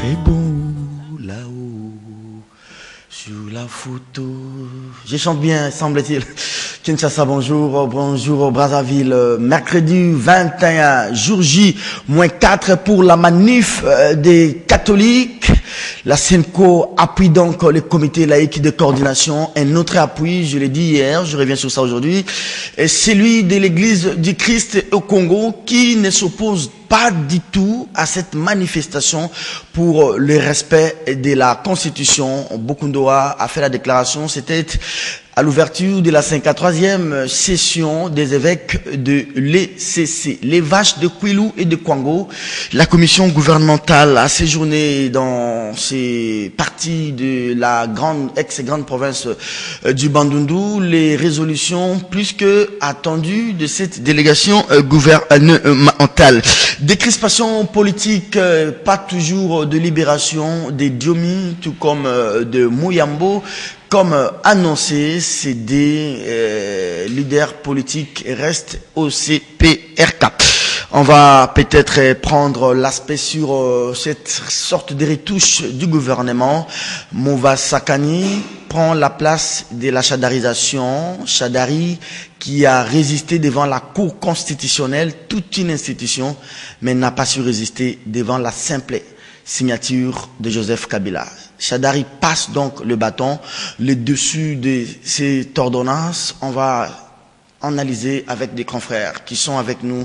très beau là-haut sur la photo. Je chante bien, semble-t-il. Kinshasa, bonjour, bonjour Brazzaville. Mercredi 21, jour J, -4 pour la manif des catholiques. La SENCO appuie donc le comité laïque de coordination. Un autre appui, je l'ai dit hier, je reviens sur ça aujourd'hui, est celui de l'Église du Christ au Congo qui ne s'oppose pas du tout à cette manifestation pour le respect de la Constitution. Bokundoa a fait la déclaration, c'était à l'ouverture de la 53e session des évêques de l'ECC, les vaches de Kwilu et de Kwango. La commission gouvernementale a séjourné dans ces parties de la ex-grande province du Bandundu. Les résolutions plus que attendues de cette délégation gouvernementale. Décrispation politique, pas toujours de libération des Diomi, tout comme de Mouyambo. Comme annoncé, ces deux leaders politiques restent au CPRK. On va peut-être prendre l'aspect sur cette sorte de retouche du gouvernement. Mova Sakani prend la place de la chadarisation. Chadari qui a résisté devant la Cour constitutionnelle, toute une institution, mais n'a pas su résister devant la simple signature de Joseph Kabila. Chadari passe donc le bâton. Le dessus de cette ordonnance, on va analyser avec des confrères qui sont avec nous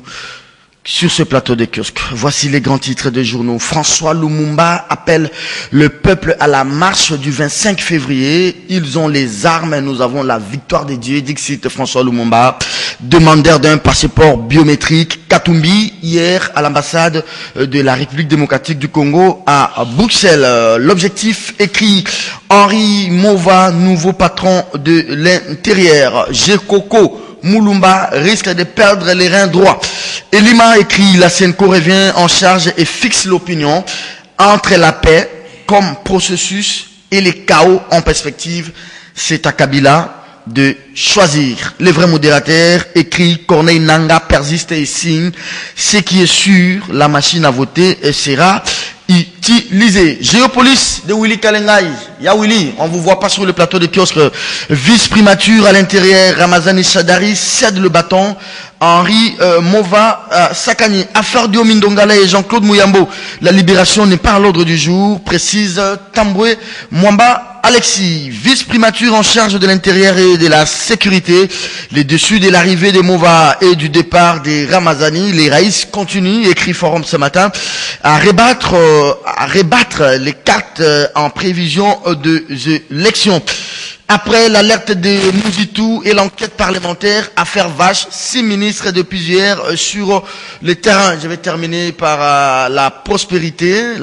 sur ce plateau de kiosque. Voici les grands titres des journaux. François Lumumba appelle le peuple à la marche du 25 février. Ils ont les armes, nous avons la victoire des dieux, dixit François Lumumba. Demandeur d'un passeport biométrique, Katumbi, hier à l'ambassade de la République démocratique du Congo à Bruxelles. L'objectif écrit Henri Mova, nouveau patron de l'intérieur. Gekoko Mulumba risque de perdre les reins droits. Elima écrit, la SENCO revient en charge et fixe l'opinion entre la paix comme processus et les chaos en perspective. C'est à Kabila de choisir. Les vrais modérateurs écrit, Corneille Nanga persiste et signe. Ce qui est sûr, la machine à voter sera utilisé. Géopolis de Willy Kalengai. Ya Willy, on vous voit pas sur le plateau de kiosque. Vice-primature à l'intérieur, Ramazani Chadari cède le bâton. Henri Mova Sakani. Affaire Dio Mindongala et Jean-Claude Mouyambo. La libération n'est pas à l'ordre du jour, précise Tamboué Mwamba Alexis. Vice-primature en charge de l'intérieur et de la sécurité. Les dessus de l'arrivée de Mova et du départ des Ramazani. Les raïs continuent, écrit Forum ce matin, à rebattre les cartes en prévision de l'élection. Après l'alerte de Mouzitou et l'enquête parlementaire, affaire vache, 6 ministres depuis hier sur le terrain. Je vais terminer par la prospérité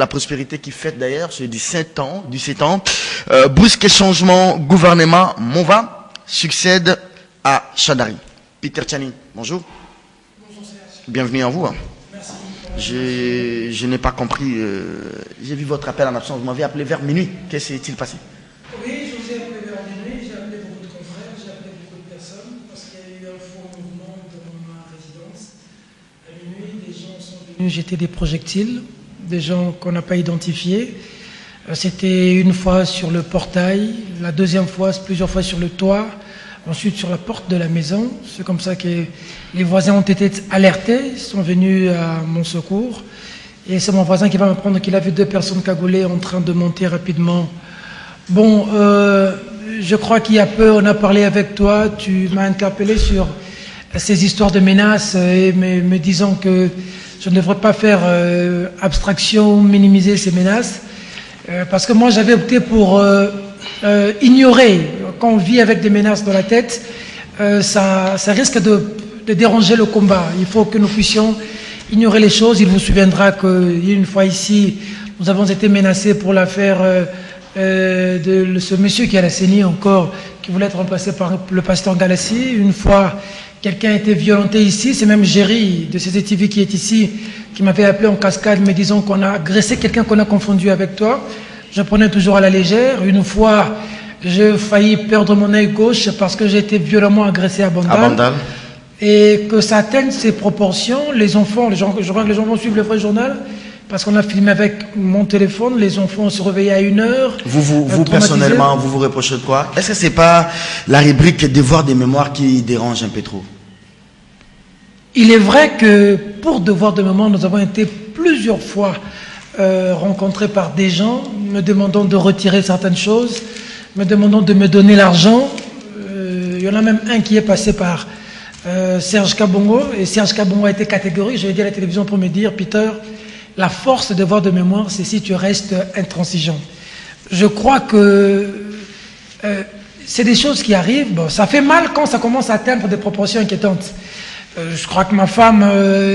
qui fête d'ailleurs, c'est 17 ans. Brusque changement, gouvernement, Mova succède à Chadari. Peter Tchani, bonjour. Bonjour Serge. Bienvenue à vous. Merci. Je n'ai pas compris, j'ai vu votre appel en absence, vous m'avez appelé vers minuit. Qu'est-ce qui s'est passé? Oui, je vous ai appelé vers minuit, j'ai appelé beaucoup de confrères, j'ai appelé beaucoup de personnes, parce qu'il y a eu un fort mouvement devant ma résidence. À minuit, des gens sont venus jeter des projectiles, des gens qu'on n'a pas identifiés. C'était une fois sur le portail, la deuxième fois, plusieurs fois sur le toit, ensuite sur la porte de la maison. C'est comme ça que les voisins ont été alertés, ils sont venus à mon secours. Et c'est mon voisin qui va m'apprendre qu'il a vu 2 personnes cagoulées en train de monter rapidement. Bon, je crois qu'il y a peu, on a parlé avec toi, tu m'as interpellé sur ces histoires de menaces et me disant que je ne devrais pas faire abstraction, minimiser ces menaces. Parce que moi, j'avais opté pour ignorer. Quand on vit avec des menaces dans la tête, ça risque de déranger le combat. Il faut que nous puissions ignorer les choses. Il vous souviendra qu'une fois ici, nous avons été menacés pour l'affaire de ce monsieur qui a la CENI encore, qui voulait être remplacé par le pasteur Galassi. Une fois, quelqu'un a été violenté ici. C'est même Géry de CCTV qui est ici, qui m'avait appelé en cascade me disant qu'on a agressé quelqu'un qu'on a confondu avec toi. Je prenais toujours à la légère. Une fois, j'ai failli perdre mon œil gauche parce que j'ai été violemment agressé à Bandal. Et que ça atteigne ses proportions. Les enfants, je crois que les gens vont suivre le vrai journal. parce qu'on a filmé avec mon téléphone, les enfants se réveillaient à 1h. Vous personnellement, vous reprochez de quoi? Est-ce que c'est pas la rubrique Devoir des mémoires qui dérange un peu trop? Il est vrai que pour Devoir de mémoire, nous avons été plusieurs fois rencontrés par des gens me demandant de retirer certaines choses, me demandant de me donner l'argent. Il y en a même un qui est passé par Serge Kabongo, et Serge Kabongo a été catégorique. Je l'ai dit à la télévision pour me dire, Peter, la force de Devoir de mémoire, c'est si tu restes intransigeant. Je crois que c'est des choses qui arrivent. Bon, ça fait mal quand ça commence à atteindre des proportions inquiétantes. Je crois que ma femme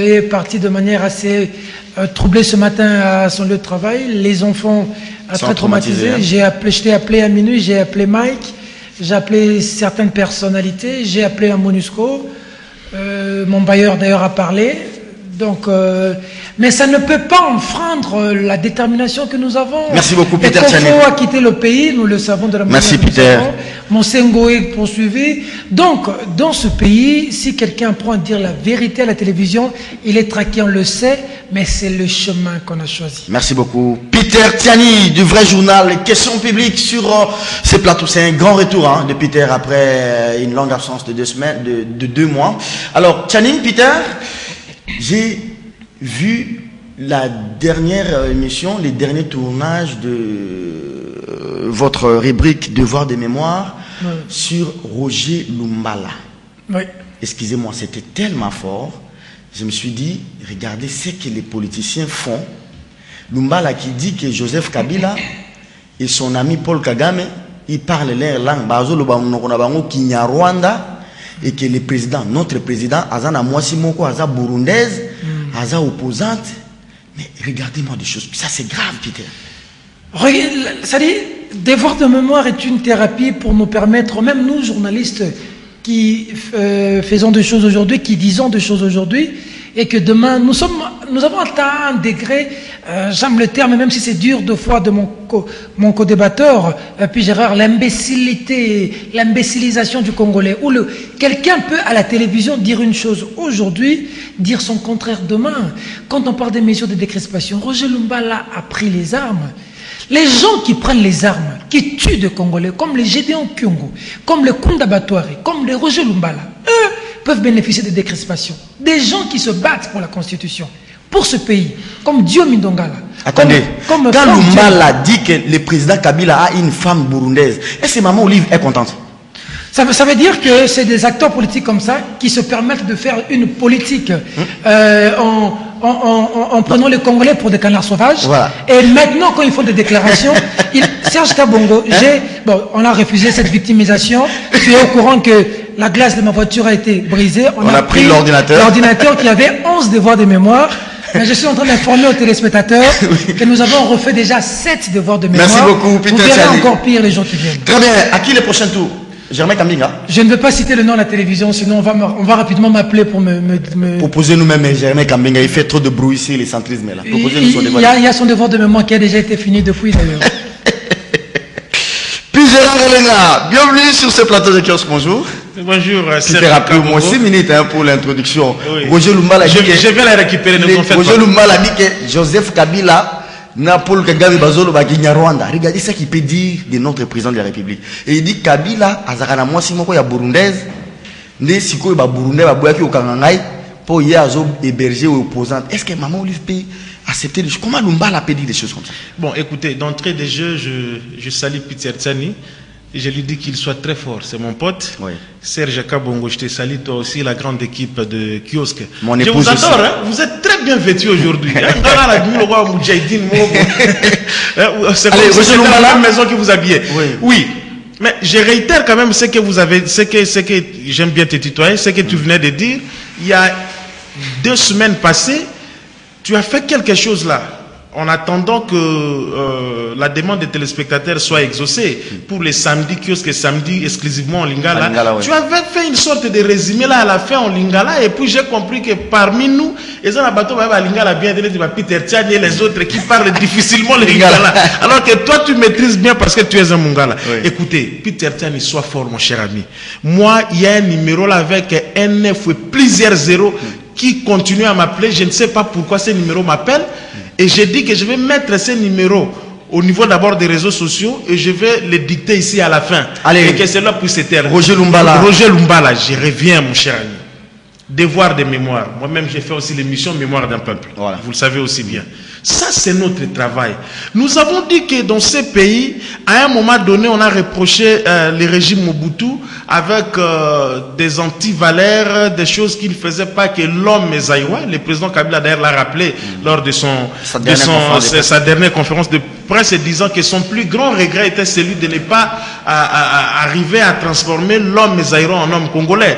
est partie de manière assez troublée ce matin à son lieu de travail. Les enfants très traumatisés. Hein. Je t'ai appelé à minuit, j'ai appelé Mike, j'ai appelé certaines personnalités, j'ai appelé la MONUSCO. Mon bailleur d'ailleurs a parlé. Donc, mais ça ne peut pas enfreindre la détermination que nous avons. Merci beaucoup, Peter Tchani. Il faut quitter le pays, nous le savons de la manière. Merci, Peter. Monsengo est poursuivi. Donc, dans ce pays, si quelqu'un prend à dire la vérité à la télévision, il est traqué, on le sait, mais c'est le chemin qu'on a choisi. Merci beaucoup. Peter Tchani, du vrai journal Questions publiques sur ces plateaux. C'est un grand retour hein, de Peter après une longue absence de 2 semaines, de 2 mois. Alors, Tchani, Peter, j'ai vu la dernière émission, les derniers tournages de votre rubrique Devoir des mémoires sur Roger Lumbala. Oui. Excusez-moi, c'était tellement fort. Je me suis dit, regardez ce que les politiciens font. Lumbala qui dit que Joseph Kabila et son ami Paul Kagame, ils parlent leur langue, Kinyarwanda, et que le président, notre président, Azana Mwasimoko, Aza burundaise, Aza opposante. Mais regardez-moi des choses. Ça, c'est grave, Peter. Ça dit, Devoir de mémoire est une thérapie pour nous permettre, même nous, journalistes, qui faisons des choses aujourd'hui, qui disons des choses aujourd'hui, et que demain, nous avons atteint un degré, j'aime le terme, même si c'est dur de fois de mon co-débatteur, puis Gérard, l'imbécilisation du Congolais, où quelqu'un peut à la télévision dire une chose aujourd'hui, dire son contraire demain. Quand on parle des mesures de décrispation, Roger Lumbala a pris les armes. Les gens qui prennent les armes, qui tuent des Congolais, comme les Gédéon Kyungu, comme les Kunda Batouari, comme les Roger Lumbala, eux peuvent bénéficier de décrispation. Des gens qui se battent pour la Constitution, pour ce pays, comme Dio Mindongala. Attendez, quand Lumbala dit que le président Kabila a une femme burundaise, est-ce que Maman Olive est contente? Ça veut dire que c'est des acteurs politiques comme ça qui se permettent de faire une politique en prenant les Congolais pour des canards sauvages. Voilà. Et maintenant, quand ils font des déclarations, Serge Kabongo, on a refusé cette victimisation. Tu es au courant que la glace de ma voiture a été brisée. On a pris l'ordinateur qui avait 11 devoirs de mémoire. Mais je suis en train d'informer aux téléspectateurs que nous avons refait déjà 7 devoirs de mémoire. Merci beaucoup, Peter. Vous verrez encore pire les jours qui viennent. Très bien. À qui le prochain tour? Germain Kambinga. Je ne veux pas citer le nom à la télévision, sinon on va rapidement m'appeler pour me... Proposez-nous même Germain Kambinga. Il fait trop de bruit ici, les centrismes là. Proposez-nous son devoir. Il y a son devoir de mémoire qui a déjà été fini depuis d'ailleurs. Puis Gérard Elena, bienvenue sur ce plateau de kiosque. Bonjour. Bonjour, tu t'es rappelé au moins 6 minutes pour l'introduction. Oui. Roger Lumbala dit que... Je vais la récupérer, ne t'en faites pas. Roger Lumbala dit que Joseph Kabila... Paul Kagame Bazolo Baginya Rwanda. Regardez ce qu'il peut dire de notre président de la République. Et il dit Kabila azakana mwasi moko ya burundaise ne siko ba burundais ba boyaki okangangai pour y azo héberger aux opposants. Est-ce que Maman Olive peut accepter les choses? Comment Lumbala peut dire des choses comme ça? Bon, écoutez, d'entrée de jeu, je salue Peter Tchani. Je lui dis qu'il soit très fort, c'est mon pote. Oui. Serge Kabongo, je te salue toi aussi, la grande équipe de kiosque. Mon je vous adore, hein? Vous êtes très bien vêtus aujourd'hui. C'est comme la même maison que vous habillez. Oui. Oui. Mais je réitère quand même ce que vous avez, ce que j'aime bien te tutoyer, ce que tu venais de dire. Il y a 2 semaines passées, tu as fait quelque chose là. En attendant que la demande des téléspectateurs soit exaucée pour les samedis, kiosque samedi exclusivement en Lingala, tu avais fait une sorte de résumé là à la fin en Lingala, et puis j'ai compris que parmi nous, ils ont abattu Lingala bien de Peter Tchani et les autres qui parlent difficilement le Lingala, alors que toi tu maîtrises bien parce que tu es un Mungala. Oui. Écoutez, Peter Tchani, sois fort mon cher ami. Moi, il y a un numéro là avec un 9 et plusieurs zéros qui continue à m'appeler, je ne sais pas pourquoi ce numéro m'appelle. Et j'ai dit que je vais mettre ces numéros au niveau d'abord des réseaux sociaux et je vais les dicter ici à la fin. Allez. Et que cela puisse se taire. Roger Lumbala. Roger Lumbala, je reviens, mon cher ami. Devoir de mémoire. Moi-même, j'ai fait aussi l'émission Mémoire d'un peuple. Voilà. Vous le savez aussi bien. Ça, c'est notre travail. Nous avons dit que dans ces pays, à un moment donné, on a reproché les régimes Mobutu avec des antivaleurs, des choses qu'il ne faisait pas, que l'homme Zaïwa, le président Kabila d'ailleurs l'a rappelé lors de sa dernière conférence de presse, disant que son plus grand regret était celui de ne pas arriver à transformer l'homme Zaïrois en homme congolais.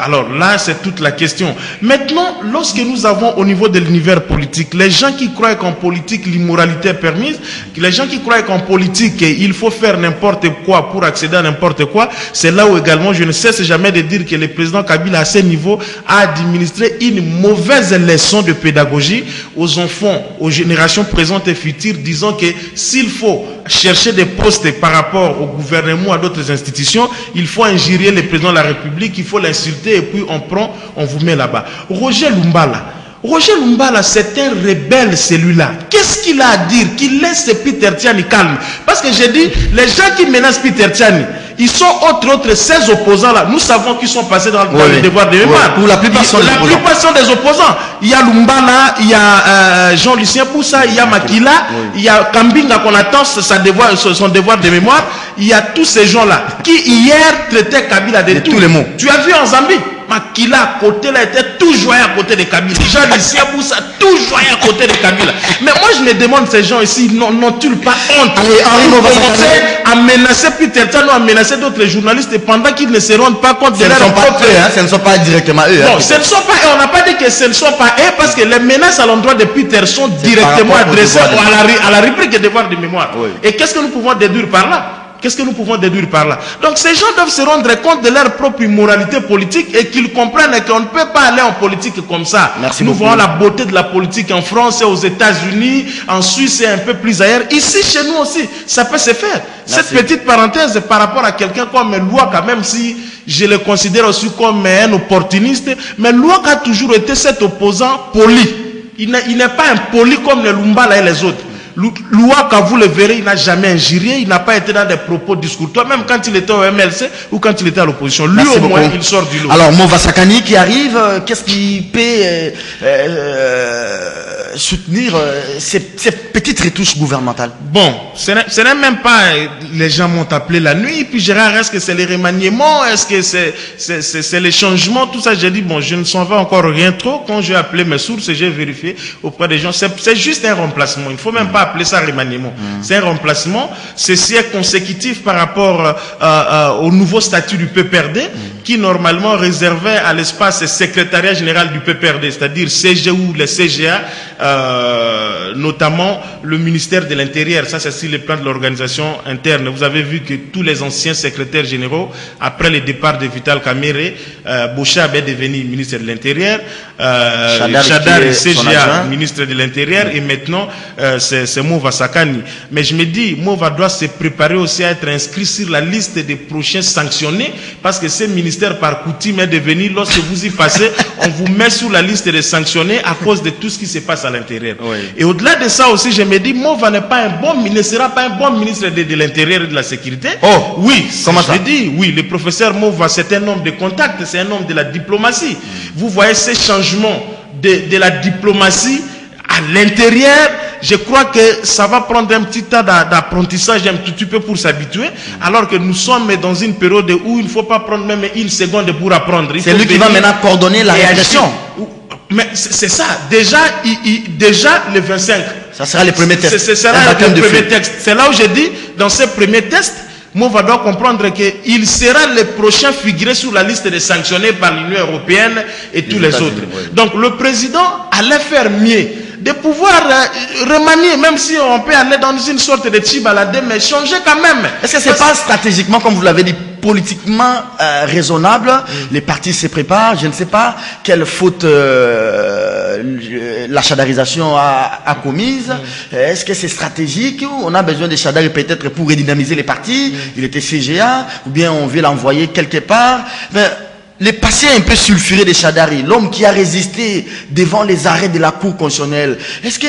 Alors là, c'est toute la question. Maintenant, lorsque nous avons au niveau de l'univers politique, les gens qui croient qu'en politique l'immoralité est permise, les gens qui croient qu'en politique il faut faire n'importe quoi pour accéder à n'importe quoi, c'est là où également je ne cesse jamais de dire que le président Kabila à ce niveau a administré une mauvaise leçon de pédagogie aux enfants, aux générations présentes et futures, disant que s'il faut chercher des postes par rapport au gouvernement ou à d'autres institutions, il faut injurier le président de la République, il faut l'insulter et puis on vous met là-bas. Roger Lumbala, c'est un rebelle celui-là. Qu'est-ce qu'il a à dire? Qu'il laisse Peter Tiani calme. Parce que j'ai dit, les gens qui menacent Peter Tiani, ils sont autres ces opposants-là. Nous savons qu'ils sont passés dans le devoir de mémoire. Pour la plupart sont des opposants. Il y a Lumbala, il y a Jean-Lucien Poussa, il y a Makila, il y a Kambinga qu'on attend son devoir de mémoire. Il y a tous ces gens-là qui hier traitaient Kabila de tous les mots. Tu as vu en Zambie? Makila à côté là était toujours à côté de Kabila. Jean-Lucien Poussa toujours à côté de Kabila. Mais moi je me demande, ces gens ici n'ont-ils pas honte à menacer Peter Tiani, à menacer d'autres journalistes pendant qu'ils ne se rendent pas compte de leur propre... Ce ne sont pas directement eux. Non, ce ne sont pas eux. On n'a pas dit que ce ne sont pas eux parce que les menaces à l'endroit de Peter sont directement adressées à la rubrique devoir de mémoire. Oui. Et qu'est-ce que nous pouvons déduire par là? Donc ces gens doivent se rendre compte de leur propre immoralité politique et qu'ils comprennent qu'on ne peut pas aller en politique comme ça. Nous voyons la beauté de la politique en France et aux États-Unis, en Suisse et un peu plus ailleurs. Ici, chez nous aussi, ça peut se faire. Cette petite parenthèse par rapport à quelqu'un comme Louaka, même si je le considère aussi comme un opportuniste, mais Louaka a toujours été cet opposant poli. Il n'est pas impoli comme le Lumbala et les autres. Louaka, vous le verrez, il n'a jamais injurié, il n'a pas été dans des propos discourtois, même quand il était au MLC ou quand il était à l'opposition. Lui, au moins, il sort du lot. Alors, Mova Sakani qui arrive, qu'est-ce qui peut soutenir ces petites retouches gouvernementales? Bon, ce n'est même pas les gens m'ont appelé la nuit, puis Gérard, est-ce que c'est les remaniements, est-ce que c'est les changements, tout ça. J'ai dit, bon, je ne s'en vais encore rien trop. Quand j'ai appelé mes sources, j'ai vérifié auprès des gens, c'est juste un remplacement. Il ne faut même pas appeler ça remaniement. C'est un remplacement. Ceci est consécutif par rapport au nouveau statut du PPRD, qui normalement réservait à l'espace secrétariat général du PPRD, c'est-à-dire CGU, les CGA, notamment le ministère de l'Intérieur. Ça, c'est sur le plan de l'organisation interne. Vous avez vu que tous les anciens secrétaires généraux, après le départ de Vital Kamerhe, Bochab est devenu ministre de l'Intérieur, Chadar CGA, ministre de l'Intérieur, et maintenant, c'est Mova Sakani. Mais je me dis, Mova doit se préparer aussi à être inscrit sur la liste des prochains sanctionnés, parce que ce ministère par coutume est devenu, lorsque vous y passez, on vous met sur la liste des sanctionnés à cause de tout ce qui se passe à l'intérieur. Oui. Et au-delà de ça aussi, je me dis, Mova ne sera pas un bon ministre de l'Intérieur et de la Sécurité. Oh, oui, comment ça? Je dis, oui, le professeur Mova, c'est un homme de contact, c'est un homme de la diplomatie. Vous voyez ces changements de la diplomatie à l'intérieur, je crois que ça va prendre un petit temps d'apprentissage, un petit peu pour s'habituer, alors que nous sommes dans une période où il ne faut pas prendre même une seconde pour apprendre. C'est lui qui va maintenant coordonner la réaction. Mais c'est ça. Déjà le 25. Ça sera le premier test. Ce sera le premier texte. C'est là où j'ai dit, dans ce premier test, Mova doit comprendre qu'il sera le prochain figuré sur la liste des sanctionnés par l'Union européenne et tous les autres. Oui. Donc le président allait faire mieux de pouvoir remanier, même si on peut aller dans une sorte de chibalade, mais changer quand même. Est-ce que c'est pas stratégiquement, comme vous l'avez dit, politiquement raisonnable? Les partis se préparent, je ne sais pas quelle faute la chadarisation a commise. Est-ce que c'est stratégique ou on a besoin de Chadari peut-être pour redynamiser les partis? Il était CGA, ou bien on veut l'envoyer quelque part? Mais le passé un peu sulfuré de Shadari, l'homme qui a résisté devant les arrêts de la Cour constitutionnelle, est-ce que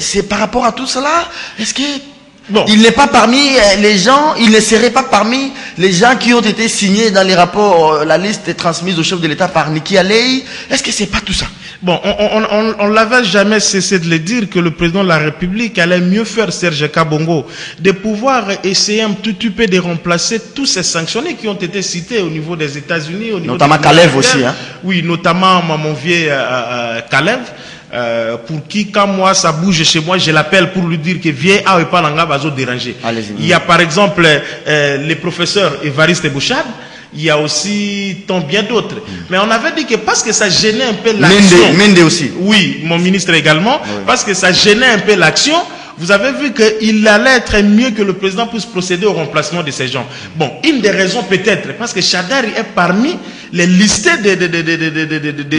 c'est par rapport à tout cela? Est-ce que il n'est pas parmi les gens, il ne serait pas parmi les gens qui ont été signés dans les rapports, la liste transmise au chef de l'État par Niki Alei? Est-ce que c'est pas tout ça? Bon, on l'avait jamais cessé de le dire que le président de la République allait mieux faire, Serge Kabongo, de pouvoir essayer un tout peu de remplacer tous ces sanctionnés qui ont été cités au niveau des États-Unis, notamment Kalev aussi, hein? Oui, notamment mon vieux Kalev. Pour qui, quand moi ça bouge chez moi, je l'appelle pour lui dire que viens à Epalanga bazo déranger. Il y a par exemple les professeurs Évariste Bouchard, il y a aussi tant bien d'autres. Mais on avait dit que parce que ça gênait un peu l'action. Mende aussi. Oui, mon ministre également, parce que ça gênait un peu l'action. Vous avez vu qu'il allait être mieux que le président puisse procéder au remplacement de ces gens. Bon, une des raisons peut-être, parce que Shadari est parmi les listés de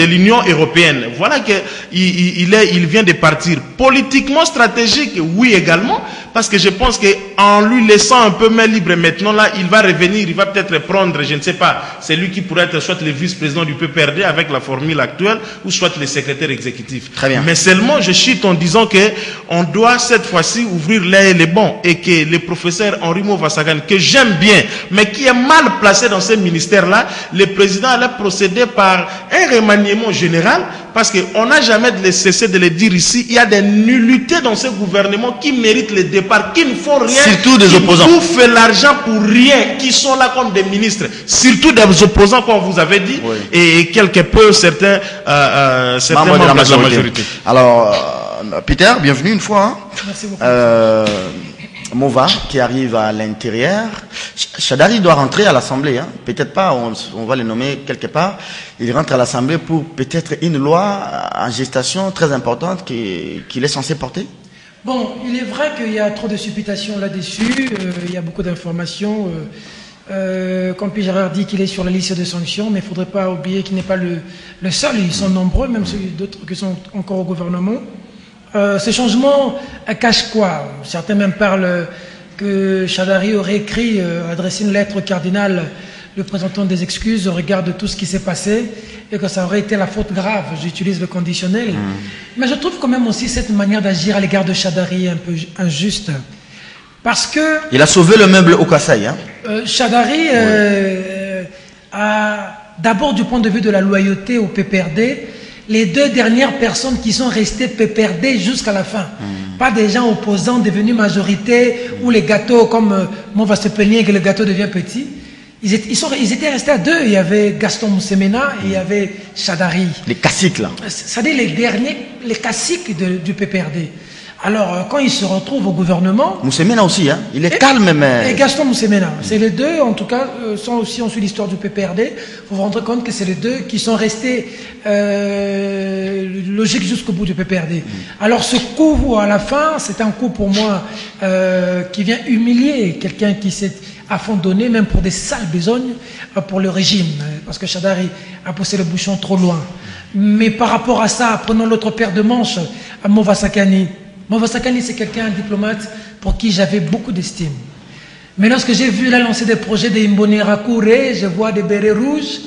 l'Union européenne. Voilà qu'il vient de partir. Politiquement stratégique, oui également, parce que je pense qu'en lui laissant un peu main libre maintenant, là, il va revenir, il va peut-être prendre, je ne sais pas, c'est lui qui pourrait être soit le vice-président du PPRD avec la formule actuelle, ou soit le secrétaire exécutif. Très bien. Mais seulement, je chute en disant que on doit cette fois-ci ouvrir les bons et que le professeur Henri Movasagan, que j'aime bien, mais qui est mal placé dans ce ministère-là, le président allait procéder par un remaniement général, parce qu'on n'a jamais cessé de le dire ici, il y a des nullités dans ce gouvernement qui méritent le départ, qui ne font rien, surtout des opposants, qui bouffent l'argent pour rien, qui sont là comme des ministres, surtout des opposants, comme vous avez dit, et quelque peu certains membres de la majorité. Alors, Peter, bienvenue une fois. Hein. Merci beaucoup. Mova qui arrive à l'intérieur. Shadari doit rentrer à l'Assemblée. Hein. Peut-être pas, on va le nommer quelque part. Il rentre à l'Assemblée pour peut-être une loi en gestation très importante qu'il est censé porter. Bon, il est vrai qu'il y a trop de supputations là-dessus. Il y a beaucoup d'informations. Comme Pierre dit qu'il est sur la liste de sanctions, mais il ne faudrait pas oublier qu'il n'est pas le seul. Ils sont nombreux, même ceux d'autres qui sont encore au gouvernement. Ces changements cachent quoi? Certains même parlent que Shadari aurait écrit, adressé une lettre au cardinal, lui présentant des excuses au regard de tout ce qui s'est passé et que ça aurait été la faute grave. J'utilise le conditionnel. Mais je trouve quand même aussi cette manière d'agir à l'égard de Shadari un peu injuste. Parce que... Il a sauvé le meuble au Kassai. Hein? Shadari a d'abord du point de vue de la loyauté au PPRD, les deux dernières personnes qui sont restées PPRD jusqu'à la fin. Pas des gens opposants devenus majorité ou les gâteaux comme on va se plaindre que le gâteau devient petit. Ils étaient restés à deux. Il y avait Gaston Moussemena et il y avait Shadari. Les caciques là. C'est-à-dire les caciques du PPRD. Alors, quand ils se retrouvent au gouvernement... Moussemena aussi, hein? Il est calme, mais... Et Gaston Moussemena. C'est les deux, en tout cas, sont aussi ensuite l'histoire du PPRD. Il faut vous rendre compte que c'est les deux qui sont restés logiques jusqu'au bout du PPRD. Alors, ce coup, à la fin, c'est un coup pour moi qui vient humilier quelqu'un qui s'est à fond donné, même pour des sales besognes, pour le régime. Parce que Shadari a poussé le bouchon trop loin. Mais par rapport à ça, prenons l'autre paire de manches, à Movasakani. Movasakani, c'est quelqu'un, un diplomate, pour qui j'avais beaucoup d'estime. Mais lorsque j'ai vu là lancer des projets de Imbonera Kouré, je vois des bérets rouges.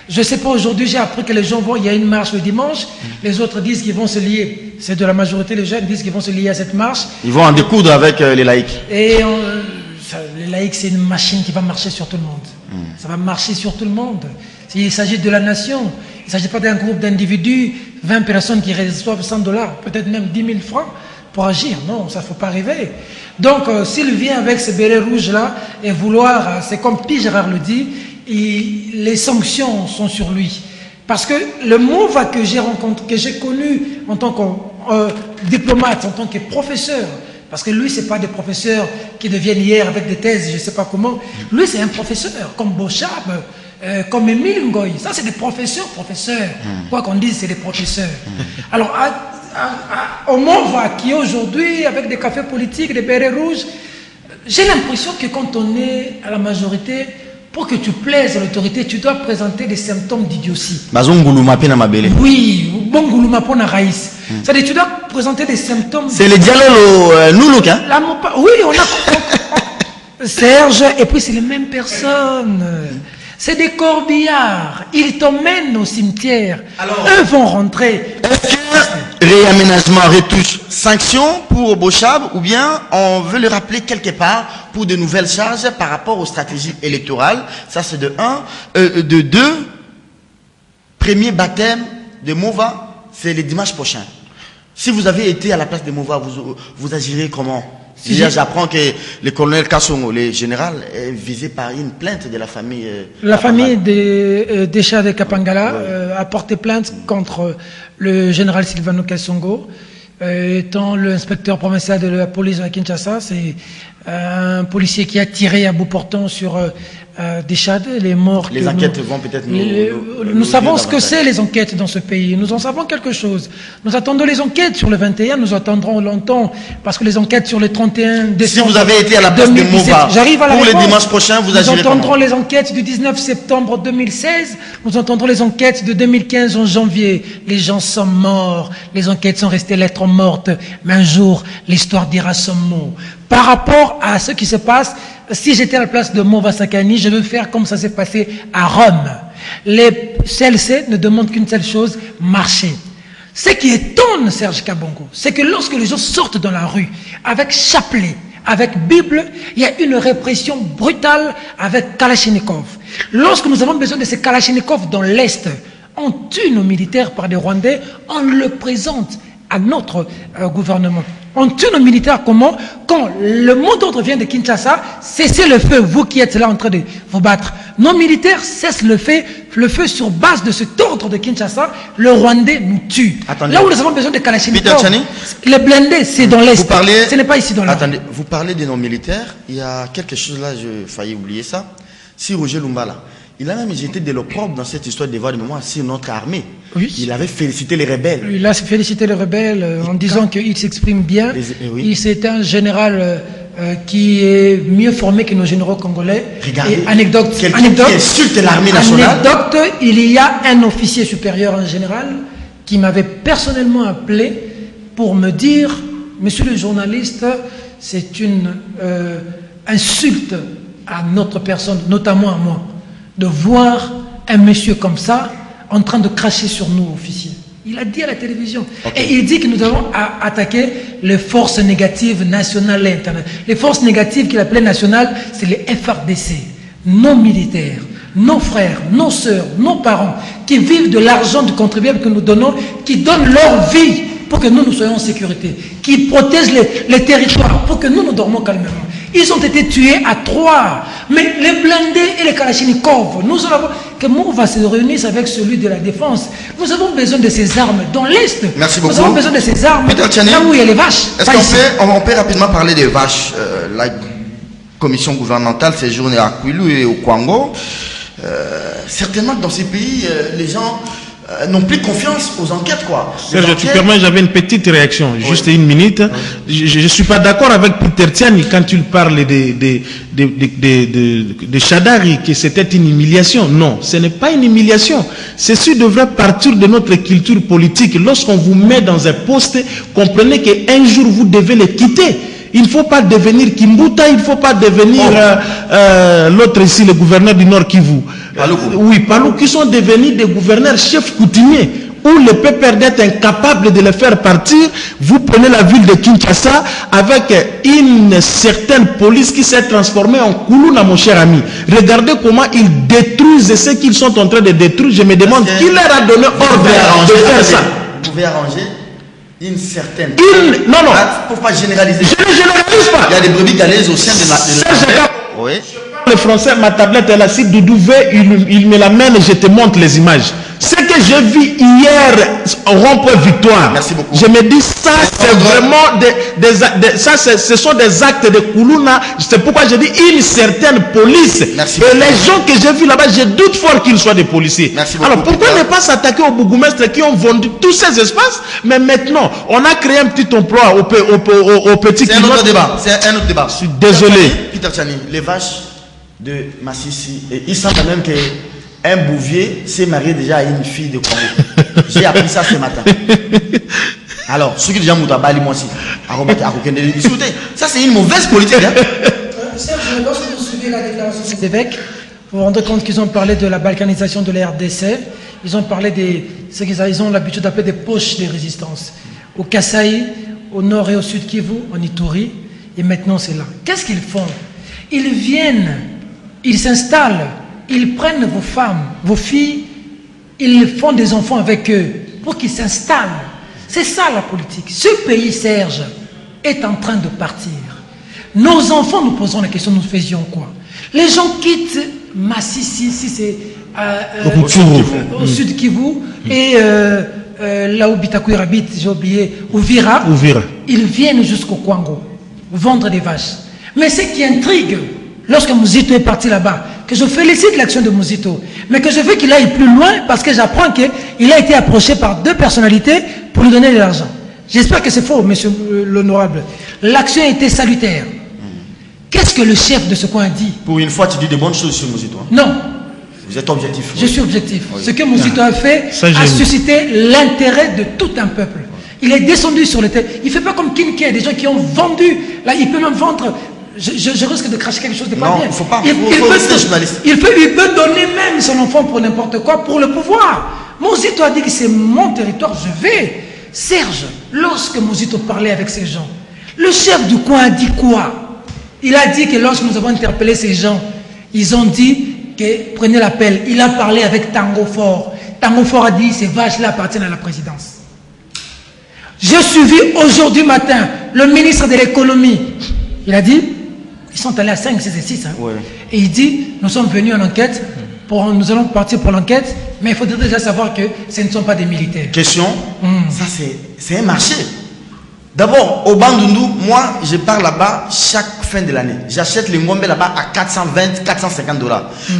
Je ne sais pas, aujourd'hui, j'ai appris que les gens vont, il y a une marche le dimanche, les autres disent qu'ils vont se lier. C'est de la majorité, les jeunes disent qu'ils vont se lier à cette marche. Ils vont en découdre avec les laïcs. Et les laïcs, c'est une machine qui va marcher sur tout le monde. Ça va marcher sur tout le monde. Il s'agit de la nation. Il ne s'agit pas d'un groupe d'individus, 20 personnes qui reçoivent $100, peut-être même 10 000 francs pour agir. Non, ça ne faut pas rêver. Donc, s'il vient avec ce béret rouge-là et vouloir, c'est comme Pi Gérard le dit, les sanctions sont sur lui. Parce que le Mova que j'ai rencontré, que j'ai connu en tant que diplomate, en tant que professeur, parce que lui, ce n'est pas des professeurs qui deviennent hier avec des thèses, je ne sais pas comment. Lui, c'est un professeur, comme Bochab, comme Émile Ngoï. Ça, c'est des professeurs. Quoi qu'on dise, c'est des professeurs. Alors, au Mova, qui est aujourd'hui, avec des cafés politiques, des bérets rouges, j'ai l'impression que quand on est à la majorité, pour que tu plaises à l'autorité, tu dois présenter des symptômes d'idiotie. Oui, bon goulouma pour na raïs. C'est-à-dire, tu dois présenter des symptômes. C'est le dialogue nous, hein? Oui, on a Serge, et puis c'est les mêmes personnes. C'est des corbillards. Ils t'emmènent au cimetière. Alors, eux vont rentrer. Réaménagement, retouche, sanction pour Bochab, ou bien on veut le rappeler quelque part pour de nouvelles charges par rapport aux stratégies électorales. Ça c'est de 1. De 2, premier baptême de Mova, c'est le dimanche prochain. Si vous avez été à la place de Mova, vous agirez comment? Si j'apprends que le colonel Kassongo, le général, est visé par une plainte de la famille. La famille des chats de Kapangala a porté plainte contre le général Silvano Kassongo, étant l'inspecteur provincial de la police de Kinshasa. C'est un policier qui a tiré à bout portant sur des chats, les morts. Les enquêtes vont peut-être nous savons ce que c'est les enquêtes dans ce pays. Nous en savons quelque chose. Nous attendons les enquêtes sur le 21. Nous attendrons longtemps parce que les enquêtes sur le 31 décembre. Si vous avez été à la place de Mova, j'arrive à la pour réponse. le dimanche prochain, vous agirez Nous entendrons les enquêtes du 19 septembre 2016. Nous entendrons les enquêtes de 2015 en janvier. Les gens sont morts. Les enquêtes sont restées lettres mortes. Mais un jour, l'histoire dira son mot. Par rapport à ce qui se passe, si j'étais à la place de Mova Sakani, je veux faire comme ça s'est passé à Rome. Les CLC ne demandent qu'une seule chose, marcher. Ce qui étonne Serge Kabongo, c'est que lorsque les gens sortent dans la rue avec chapelet, avec Bible, il y a une répression brutale avec Kalachnikov. Lorsque nous avons besoin de ces Kalachnikov dans l'Est, on tue nos militaires par des Rwandais, on le présente à notre gouvernement. On tue nos militaires comment? Quand le mot d'ordre vient de Kinshasa, cessez le feu, vous qui êtes là en train de vous battre. Nos militaires cessent le feu sur base de cet ordre de Kinshasa, le Rwandais nous tue. Attendez. Là où nous avons besoin de Kalachnikov, Chani, les blindés, c'est dans l'Est, ce n'est pas ici dans l'Est. Attendez, vous parlez de nos militaires, il y a quelque chose là, je failli oublier ça. Si Roger Lumbala, il a même jeté de l'opprobre dans cette histoire de devoir de mémoire sur notre armée. Oui. Il avait félicité les rebelles. Il a félicité les rebelles en disant qu'il s'exprime bien. Oui. C'est un général qui est mieux formé que nos généraux congolais. Regardez, et anecdote, qui insulte l'armée nationale. Anecdote, il y a un officier supérieur en général qui m'avait personnellement appelé pour me dire, monsieur le journaliste, c'est une insulte à notre personne, notamment à moi, de voir un monsieur comme ça en train de cracher sur nous, officiers. Il a dit à la télévision. Okay. Et il dit que nous devons attaquer les forces négatives nationales et internationales. Les forces négatives qu'il appelait nationales, c'est les FRDC, nos militaires, nos frères, nos sœurs, nos parents, qui vivent de l'argent du contribuable que nous donnons, qui donnent leur vie pour que nous soyons en sécurité, qui protègent les territoires pour que nous dormons calmement. Ils ont été tués à 3. Mais les blindés et les Kalachnikov, nous allons que Mova se réunisse avec celui de la défense. Nous avons besoin de ces armes dans l'Est. Merci beaucoup. Nous avons besoin de ces armes Chani, là où il y a les vaches. Est-ce qu'on peut rapidement parler des vaches? La commission gouvernementale séjourne à Kwilu et au Kwango. Certainement que dans ces pays, les gens n'ont plus confiance aux enquêtes, quoi. Serge, tu permets, j'avais une petite réaction, juste une minute. Je ne suis pas d'accord avec Peter Tiani quand il parle de Chadari, que c'était une humiliation. Non, ce n'est pas une humiliation. Ceci devrait partir de notre culture politique. Lorsqu'on vous met dans un poste, comprenez qu'un jour vous devez le quitter. Il ne faut pas devenir Kimbuta, il ne faut pas devenir l'autre ici, le gouverneur du Nord Kivu. Oui, Palou, qui sont devenus des gouverneurs chefs coutumiers, où le peuple d'être incapable de les faire partir. Vous prenez la ville de Kinshasa avec une certaine police qui s'est transformée en Koulouna, mon cher ami. Regardez comment ils détruisent ce qu'ils sont en train de détruire. Je me demande qui leur a donné ordre de faire ça. Vous pouvez arranger une certaine... Non. Il ne faut pas généraliser. Je ne généralise pas. Il y a des brebis galaises au sein de la... Oui. Le français, ma tablette est là, si Doudou veut, il me l'amène et je te montre les images. Ce que j'ai vu hier au rond-point Victoire, merci beaucoup. Je me dis, ça c'est vraiment ce sont des actes de Koulouna. C'est pourquoi je dis une certaine police. Merci et beaucoup. Les gens que j'ai vus là-bas, je doute fort qu'ils soient des policiers. Merci beaucoup. Alors pourquoi ne pas s'attaquer aux bourgmestres qui ont vendu tous ces espaces? Mais maintenant, on a créé un petit emploi aux petits. C'est un autre débat. C'est un autre débat. Je suis désolé. Peter Chani, les vaches de Massissi, et il semble même qu'un bouvier s'est marié déjà à une fille de Congo. J'ai appris ça ce matin. Alors, ceux qui déjà m'ont bali moi aussi, ça c'est une mauvaise politique. Hein? Serge, lorsque vous suivez la déclaration des évêques, Vous vous rendez compte qu'ils ont parlé de la balkanisation de la RDC. Ils ont parlé de ce qu'ils ont l'habitude d'appeler des poches de résistance. Au Kasaï, au nord et au sud Kivu, en Ituri. Et maintenant, c'est là. Qu'est-ce qu'ils font? Ils viennent, ils s'installent, ils prennent vos femmes, vos filles, ils font des enfants avec eux pour qu'ils s'installent. C'est ça la politique. Ce pays, Serge, est en train de partir. Nos enfants nous poseront la question, nous faisions quoi? Les gens quittent Massissi, si c'est au sud Kivu, et là où Bitakour habite, j'ai oublié, Uvira. Ils viennent jusqu'au Kwango, vendre des vaches. Mais ce qui intrigue, lorsque Mouzito est parti là-bas, que je félicite l'action de Mouzito, mais que je veux qu'il aille plus loin parce que j'apprends qu'il a été approché par 2 personnalités pour lui donner de l'argent. J'espère que c'est faux, monsieur l'honorable. L'action a été salutaire. Qu'est-ce que le chef de ce coin a dit? Pour une fois, tu dis de bonnes choses sur Mouzito. Non. Vous êtes objectif. Je suis objectif. Oui. Ce que Mouzito a fait a suscité l'intérêt de tout un peuple. Il est descendu sur le terrain. Il ne fait pas comme Kinké, des gens qui ont vendu. Là, il peut même vendre. Je risque de cracher quelque chose de pas bien. Non, il ne faut pas. Il peut donner même son enfant pour n'importe quoi, pour le pouvoir. Mouzito a dit que c'est mon territoire, je vais. Serge, lorsque Mouzito parlait avec ces gens, le chef du coin a dit quoi? Il a dit que lorsque nous avons interpellé ces gens, ils ont dit que prenez l'appel. Il a parlé avec Tango Fort. Tango Fort a dit ces vaches-là appartiennent à la présidence. J'ai suivi aujourd'hui matin le ministre de l'économie. Il a dit, ils sont allés à 5, 6 et 6. Hein. Ouais. Et il dit, nous sommes venus en enquête, nous allons partir pour l'enquête, mais il faudrait déjà savoir que ce ne sont pas des militaires. Question, ça c'est un marché. D'abord, au Bandundu, moi, je pars là-bas chaque fin de l'année. J'achète les ngombe là-bas à 420, 450 $.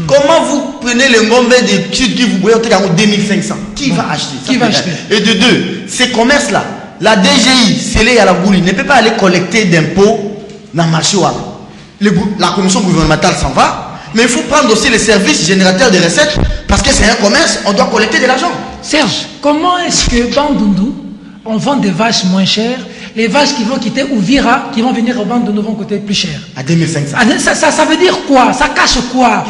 Comment vous prenez les ngombe de Sud qui vous voyez au 2500? Qui va acheter? Qui va acheter? Et de 2, ces commerces-là, la DGI, Célé à la Bouli, ne peut pas aller collecter d'impôts dans le marché. La commission gouvernementale s'en va, mais il faut prendre aussi les services générateurs de recettes, parce que c'est un commerce, on doit collecter de l'argent. Serge, comment est-ce que Bandundu, on vend des vaches moins chères? Les vaches qui vont quitter Uvira, qui vont venir au Bandundu, vont coûter plus cher. À 2500. Ça veut dire quoi? Ça cache quoi?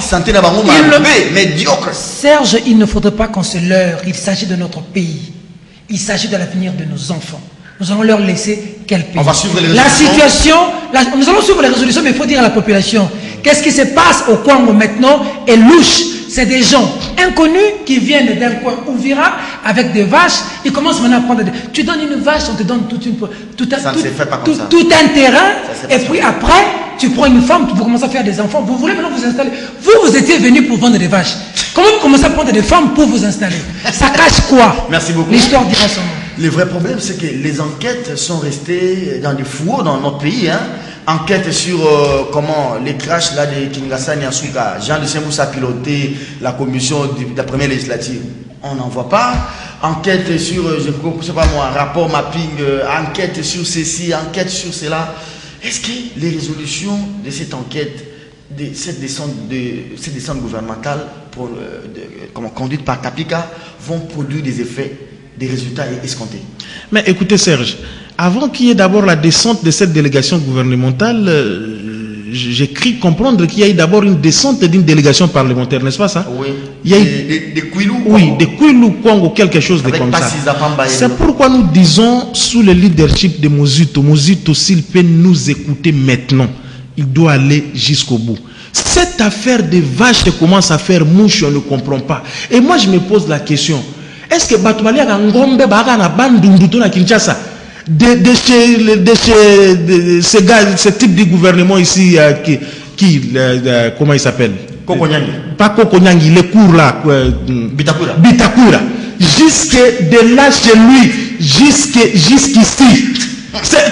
Médiocre. Serge, il ne faudrait pas qu'on se leurre. Il s'agit de notre pays. Il s'agit de l'avenir de nos enfants. Nous allons leur laisser quel pays? On va suivre les résolutions. La situation, nous allons suivre les résolutions, mais il faut dire à la population, qu'est-ce qui se passe au Congo maintenant est louche. C'est des gens inconnus qui viennent d'un coin Uvira avec des vaches. Ils commencent maintenant à prendre des... Tu donnes une vache, on te donne tout un terrain. Et puis après, tu prends une femme, vous commencez à faire des enfants. Vous voulez maintenant vous installer. Vous étiez venu pour vendre des vaches. Comment vous commencez à prendre des femmes pour vous installer? Ça cache quoi? Merci beaucoup. L'histoire dira son nom. Le vrai problème, c'est que les enquêtes sont restées dans des fourreaux dans notre pays. Enquête sur comment les crashs là de Kinshasa Nyasuka, Jean de Semboussa a piloté la commission de la première législative. On n'en voit pas. Enquête sur, je ne sais pas moi, rapport mapping, enquête sur ceci, enquête sur cela. Est-ce que les résolutions de cette enquête, de cette descente gouvernementale conduite par Kapika vont produire des effets, des résultats escomptés? Mais écoutez Serge, avant qu'il y ait d'abord la descente de cette délégation gouvernementale, j'ai cru comprendre qu'il y a eu d'abord une descente d'une délégation parlementaire, n'est-ce pas ça? Oui. Il y a eu des Kouilou. Oui, des Kouilou Kwango, quelque chose de comme ça. C'est pourquoi nous disons, sous le leadership de Mouzito, s'il peut nous écouter maintenant, il doit aller jusqu'au bout. Cette affaire des vaches commence à faire mouche, on ne comprend pas. Et moi je me pose la question, est-ce que Batouali a ngombe baga na bandundu na Kinshasa ce type de gouvernement ici comment il s'appelle? Kokonyangi. Pas Kokonyangi, les cours là. Bitakura. Jusque de là chez lui, jusqu'ici.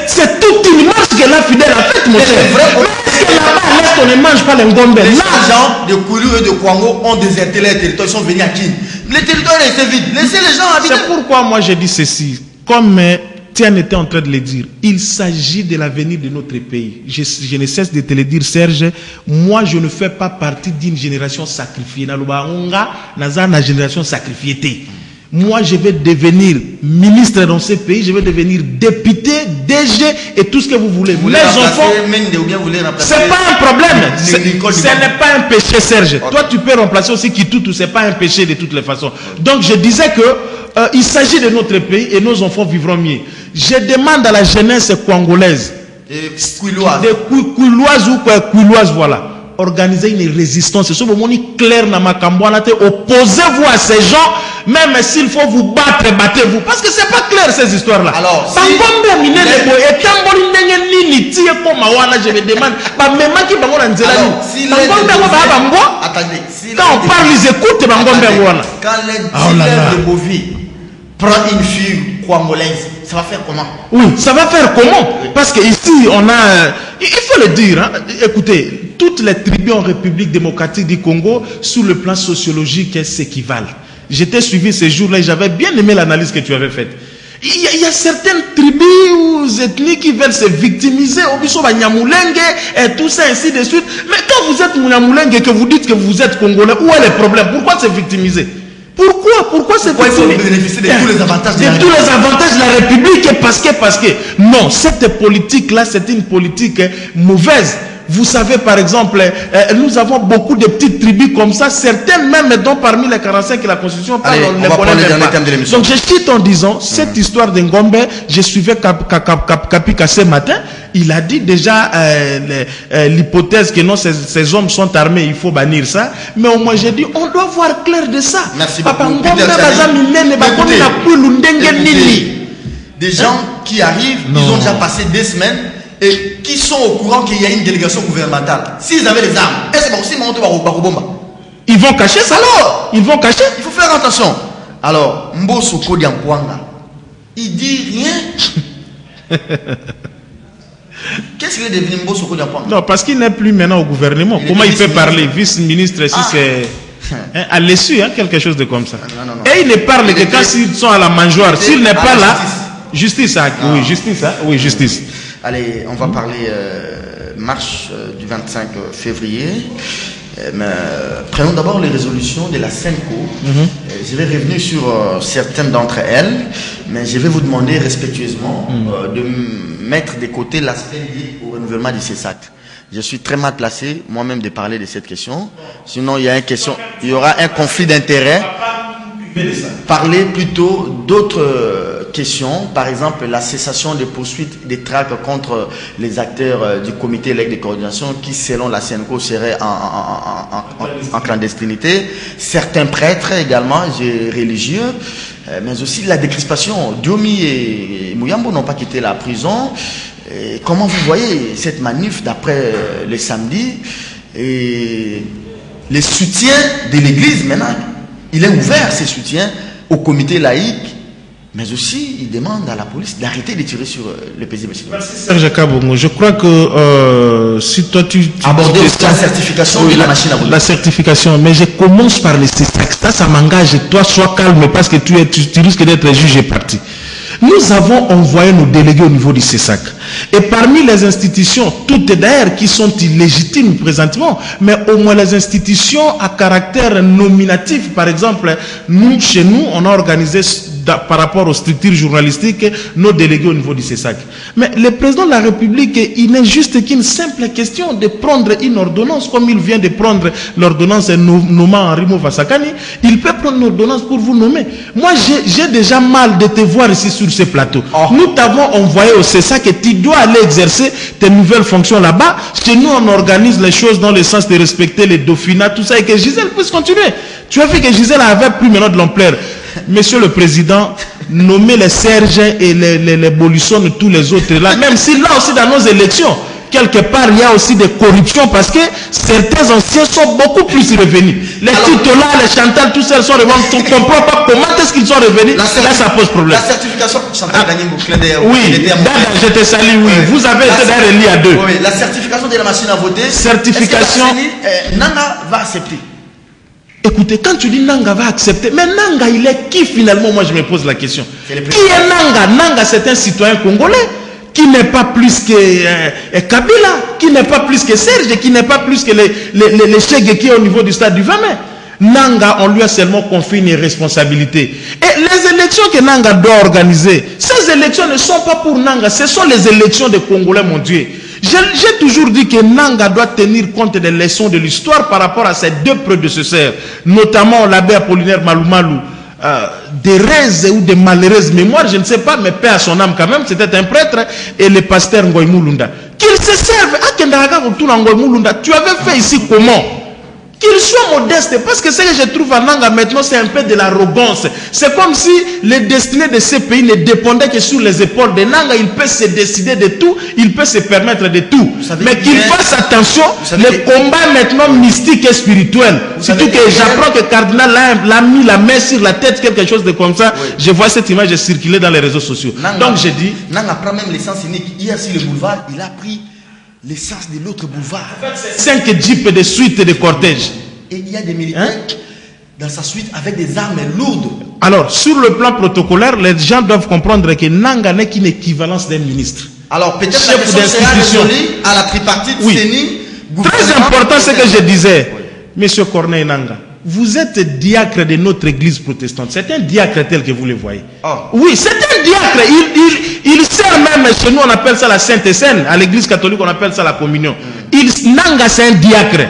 C'est toute une marche qu'elle a fidèle en fait, mon cher. On ne mange pas les ngombe. Les gens de Koulou et de Kwango ont déserté les territoires, ils sont venus à Kin. Les territoires étaient vides. Laissez les gens habiter. C'est pourquoi moi j'ai dit ceci. Comme Tian était en train de le dire, il s'agit de l'avenir de notre pays. Je ne cesse de te le dire, Serge. Moi, je ne fais pas partie d'une génération sacrifiée. Na génération sacrifiée. Moi, je vais devenir ministre dans ce pays, je vais devenir député, DG et tout ce que vous voulez. Vous Les enfants, c'est pas un problème. Ce n'est pas un péché, Serge. Okay. Toi, tu peux remplacer aussi Kitutu, c'est pas un péché de toutes les façons. Donc, je disais que il s'agit de notre pays et nos enfants vivront mieux. Je demande à la jeunesse congolaise, Kouiloise ou Kouiloise, voilà, organiser une résistance. C'est ce moment clair dans ma campagne. Opposez-vous à ces gens, même s'il faut vous battre, battez-vous. Parce que c'est pas clair ces histoires-là. Alors, je me demande, quand on parle, ils écoutent. Quand les de Bovie prend une fille congolaise, ça va faire comment? Oui, ça va faire comment? Parce que ici, on a... Il faut le dire, hein, écoutez, toutes les tribus en République démocratique du Congo, sur le plan sociologique, elles s'équivalent. J'étais suivi ces jours-là et j'avais bien aimé l'analyse que tu avais faite. Il y a certaines tribus ou ethnies qui veulent se victimiser, au biso ba Nyamulenge et tout ça, ainsi de suite. Mais quand vous êtes Nyamulenge et que vous dites que vous êtes Congolais, où est le problème? Pourquoi se victimiser? Pourquoi c'est bénéficier de tous les avantages de la République? Parce que non, cette politique-là, c'est une politique mauvaise. Vous savez, par exemple, nous avons beaucoup de petites tribus comme ça, certaines même, dont parmi les 45 et la Constitution parle, on ne les connaît même pas. Donc je cite en disant, cette histoire d'Ngombe, je suivais Kapika ce matin, il a dit déjà l'hypothèse que non, ces hommes sont armés, il faut bannir ça. Mais au moins j'ai dit, on doit voir clair de ça. Merci beaucoup. Des gens qui arrivent, ils ont déjà passé 2 semaines et qui sont au courant qu'il y a une délégation gouvernementale. S'ils avaient les armes, ils vont cacher ça. Alors, ils vont cacher. Il faut faire attention. Alors, Mbosso Kodiampoanga, il dit rien. Qu'est-ce qu'il est devenu Mbosso Kodiampoanga? Non, parce qu'il n'est plus maintenant au gouvernement. Comment il peut parler? Vice-ministre, si c'est à l'essu, hein, quelque chose de comme ça. Non. Et il ne parle que quand ils sont à la mangeoire. S'il n'est pas là, justice. Oui, justice. Hein? Oui, justice. Allez, on va parler marche du 25 février. Mais, prenons d'abord les résolutions de la CENCO. Je vais revenir sur certaines d'entre elles, mais je vais vous demander respectueusement de mettre de côté l'aspect lié au renouvellement du CESAC. Je suis très mal placé moi-même de parler de cette question. Sinon, il y aura un conflit d'intérêts. Parler plutôt d'autres questions, par exemple la cessation des poursuites des traques contre les acteurs du comité de coordination qui, selon la CENCO, seraient en clandestinité. Certains prêtres également, religieux, mais aussi la décrispation. Diomi et Mouyambo n'ont pas quitté la prison. Et comment vous voyez cette manif d'après le samedi et les soutiens de l'Église maintenant? Il est ouvert, ses soutiens, au comité laïque, mais aussi il demande à la police d'arrêter de tirer sur le paisible. Merci Serge Kabongo. Je crois que si toi tu aborder la certification de la machine à voter. La certification, mais je commence par les CESAC. Ça m'engage. Toi, sois calme parce que tu risques d'être jugé parti. Nous avons envoyé nos délégués au niveau du CESAC. Et parmi les institutions, toutes d'ailleurs qui sont illégitimes présentement, mais au moins les institutions à caractère nominatif, par exemple, nous, chez nous, on a organisé par rapport aux structures journalistiques nos délégués au niveau du CESAC. Mais le président de la République, il n'est juste qu'une simple question de prendre une ordonnance, comme il vient de prendre l'ordonnance nommant Henri Mouvasakani. Il peut prendre une ordonnance pour vous nommer. Moi, j'ai déjà mal de te voir ici sur ce plateau. Nous t'avons envoyé au CESAC et tu dois aller exercer tes nouvelles fonctions là-bas. Chez nous, on organise les choses dans le sens de respecter les dauphinats, tout ça, et que Gisèle puisse continuer. Tu as vu que Gisèle avait plus maintenant de l'ampleur. Monsieur le Président, nommez les Serge et les Bolusson et tous les autres là, même si là aussi dans nos élections, quelque part il y a aussi des corruptions parce que certains anciens sont beaucoup plus revenus. Les Titola, les Chantal, tous ceux sont revenus. On ne comprend pas comment est-ce qu'ils sont revenus. Là ça pose problème. La certification, Chantal d'ailleurs. Oui, je te salue, oui. Vous avez été d'ailleurs lié à deux. Oui, la certification de la machine à voter. Certification. Nanga va accepter. Écoutez, quand tu dis Nanga va accepter, mais Nanga il est qui finalement? Moi je me pose la question. Qui est Nanga? Nanga c'est un citoyen congolais qui n'est pas plus que Kabila, qui n'est pas plus que Serge, qui n'est pas plus que les chèques qui est au niveau du stade du 20 mai. Nanga, on lui a seulement confié une responsabilité. Et les élections que Nanga doit organiser, ces élections ne sont pas pour Nanga, ce sont les élections des Congolais, mon Dieu. J'ai toujours dit que Nanga doit tenir compte des leçons de l'histoire par rapport à ses deux prédécesseurs, notamment l'abbé Apollinaire Malumalu, d'heureuses ou de malheureuses mémoires, je ne sais pas, mais paix à son âme quand même, c'était un prêtre, et le pasteur Ngoy Mulunda. Qu'ils se servent, tu avais fait ici comment? Qu'il soit modeste, parce que ce que je trouve à Nanga maintenant, c'est un peu de l'arrogance. C'est comme si les destinées de ces pays ne dépendaient que sur les épaules de Nanga. Il peut se décider de tout, il peut se permettre de tout. Mais qu'il fasse attention, le combat maintenant mystique et spirituel. Surtout que j'apprends que Cardinal l'a mis la main sur la tête, quelque chose de comme ça. Oui. Je vois cette image circuler dans les réseaux sociaux. Nanga, donc j'ai dit... Nanga prend même l'essence unique. Hier sur le boulevard, il a pris l'essence de l'autre boulevard. 5 jeeps de suite de cortège. Et il y a des militaires dans sa suite avec des armes lourdes. Alors, sur le plan protocolaire, les gens doivent comprendre que Nanga n'est qu'une équivalence d'un ministre. Alors, peut-être que la question sera résolue à la tripartite CENI. Très important, ce que je disais. Monsieur Corneille Nanga, vous êtes diacre de notre église protestante. C'est un diacre tel que vous le voyez. Oh. Oui, c'est un diacre. Il sert même, chez nous on appelle ça la Sainte Seine. À l'église catholique on appelle ça la communion. Nanga c'est un diacre.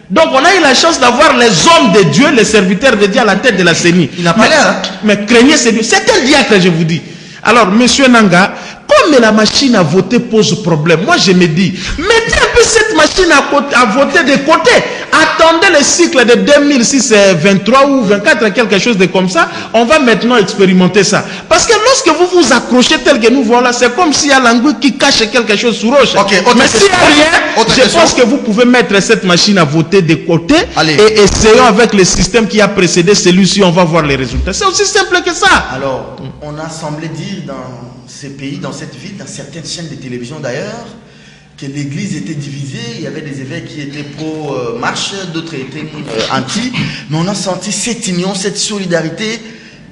Donc on a eu la chance d'avoir les hommes de Dieu, les serviteurs de Dieu à la tête de la CENI. Il n'a pas l'air. Mais craignez ces dieux. C'est un diacre, je vous dis. Alors, monsieur Nanga, comme la machine à voter pose problème, moi je me dis, mettez un peu cette machine à voter de côté. Attendez le cycle de 2006-23 ou 24, quelque chose de comme ça. On va maintenant expérimenter ça. Parce que lorsque vous vous accrochez tel que nous voilà, c'est comme s'il y a l'anguille qui cache quelque chose sous roche. Okay, mais s'il n'y a rien, je pense que vous pouvez mettre cette machine à voter de côté. Allez. Et essayons avec le système qui a précédé celui-ci, on va voir les résultats. C'est aussi simple que ça. Alors, on a semblé dire dans ces pays, dans cette ville, dans certaines chaînes de télévision d'ailleurs, que l'église était divisée, il y avait des évêques qui étaient pro-marche, d'autres étaient anti, mais on a senti cette union, cette solidarité.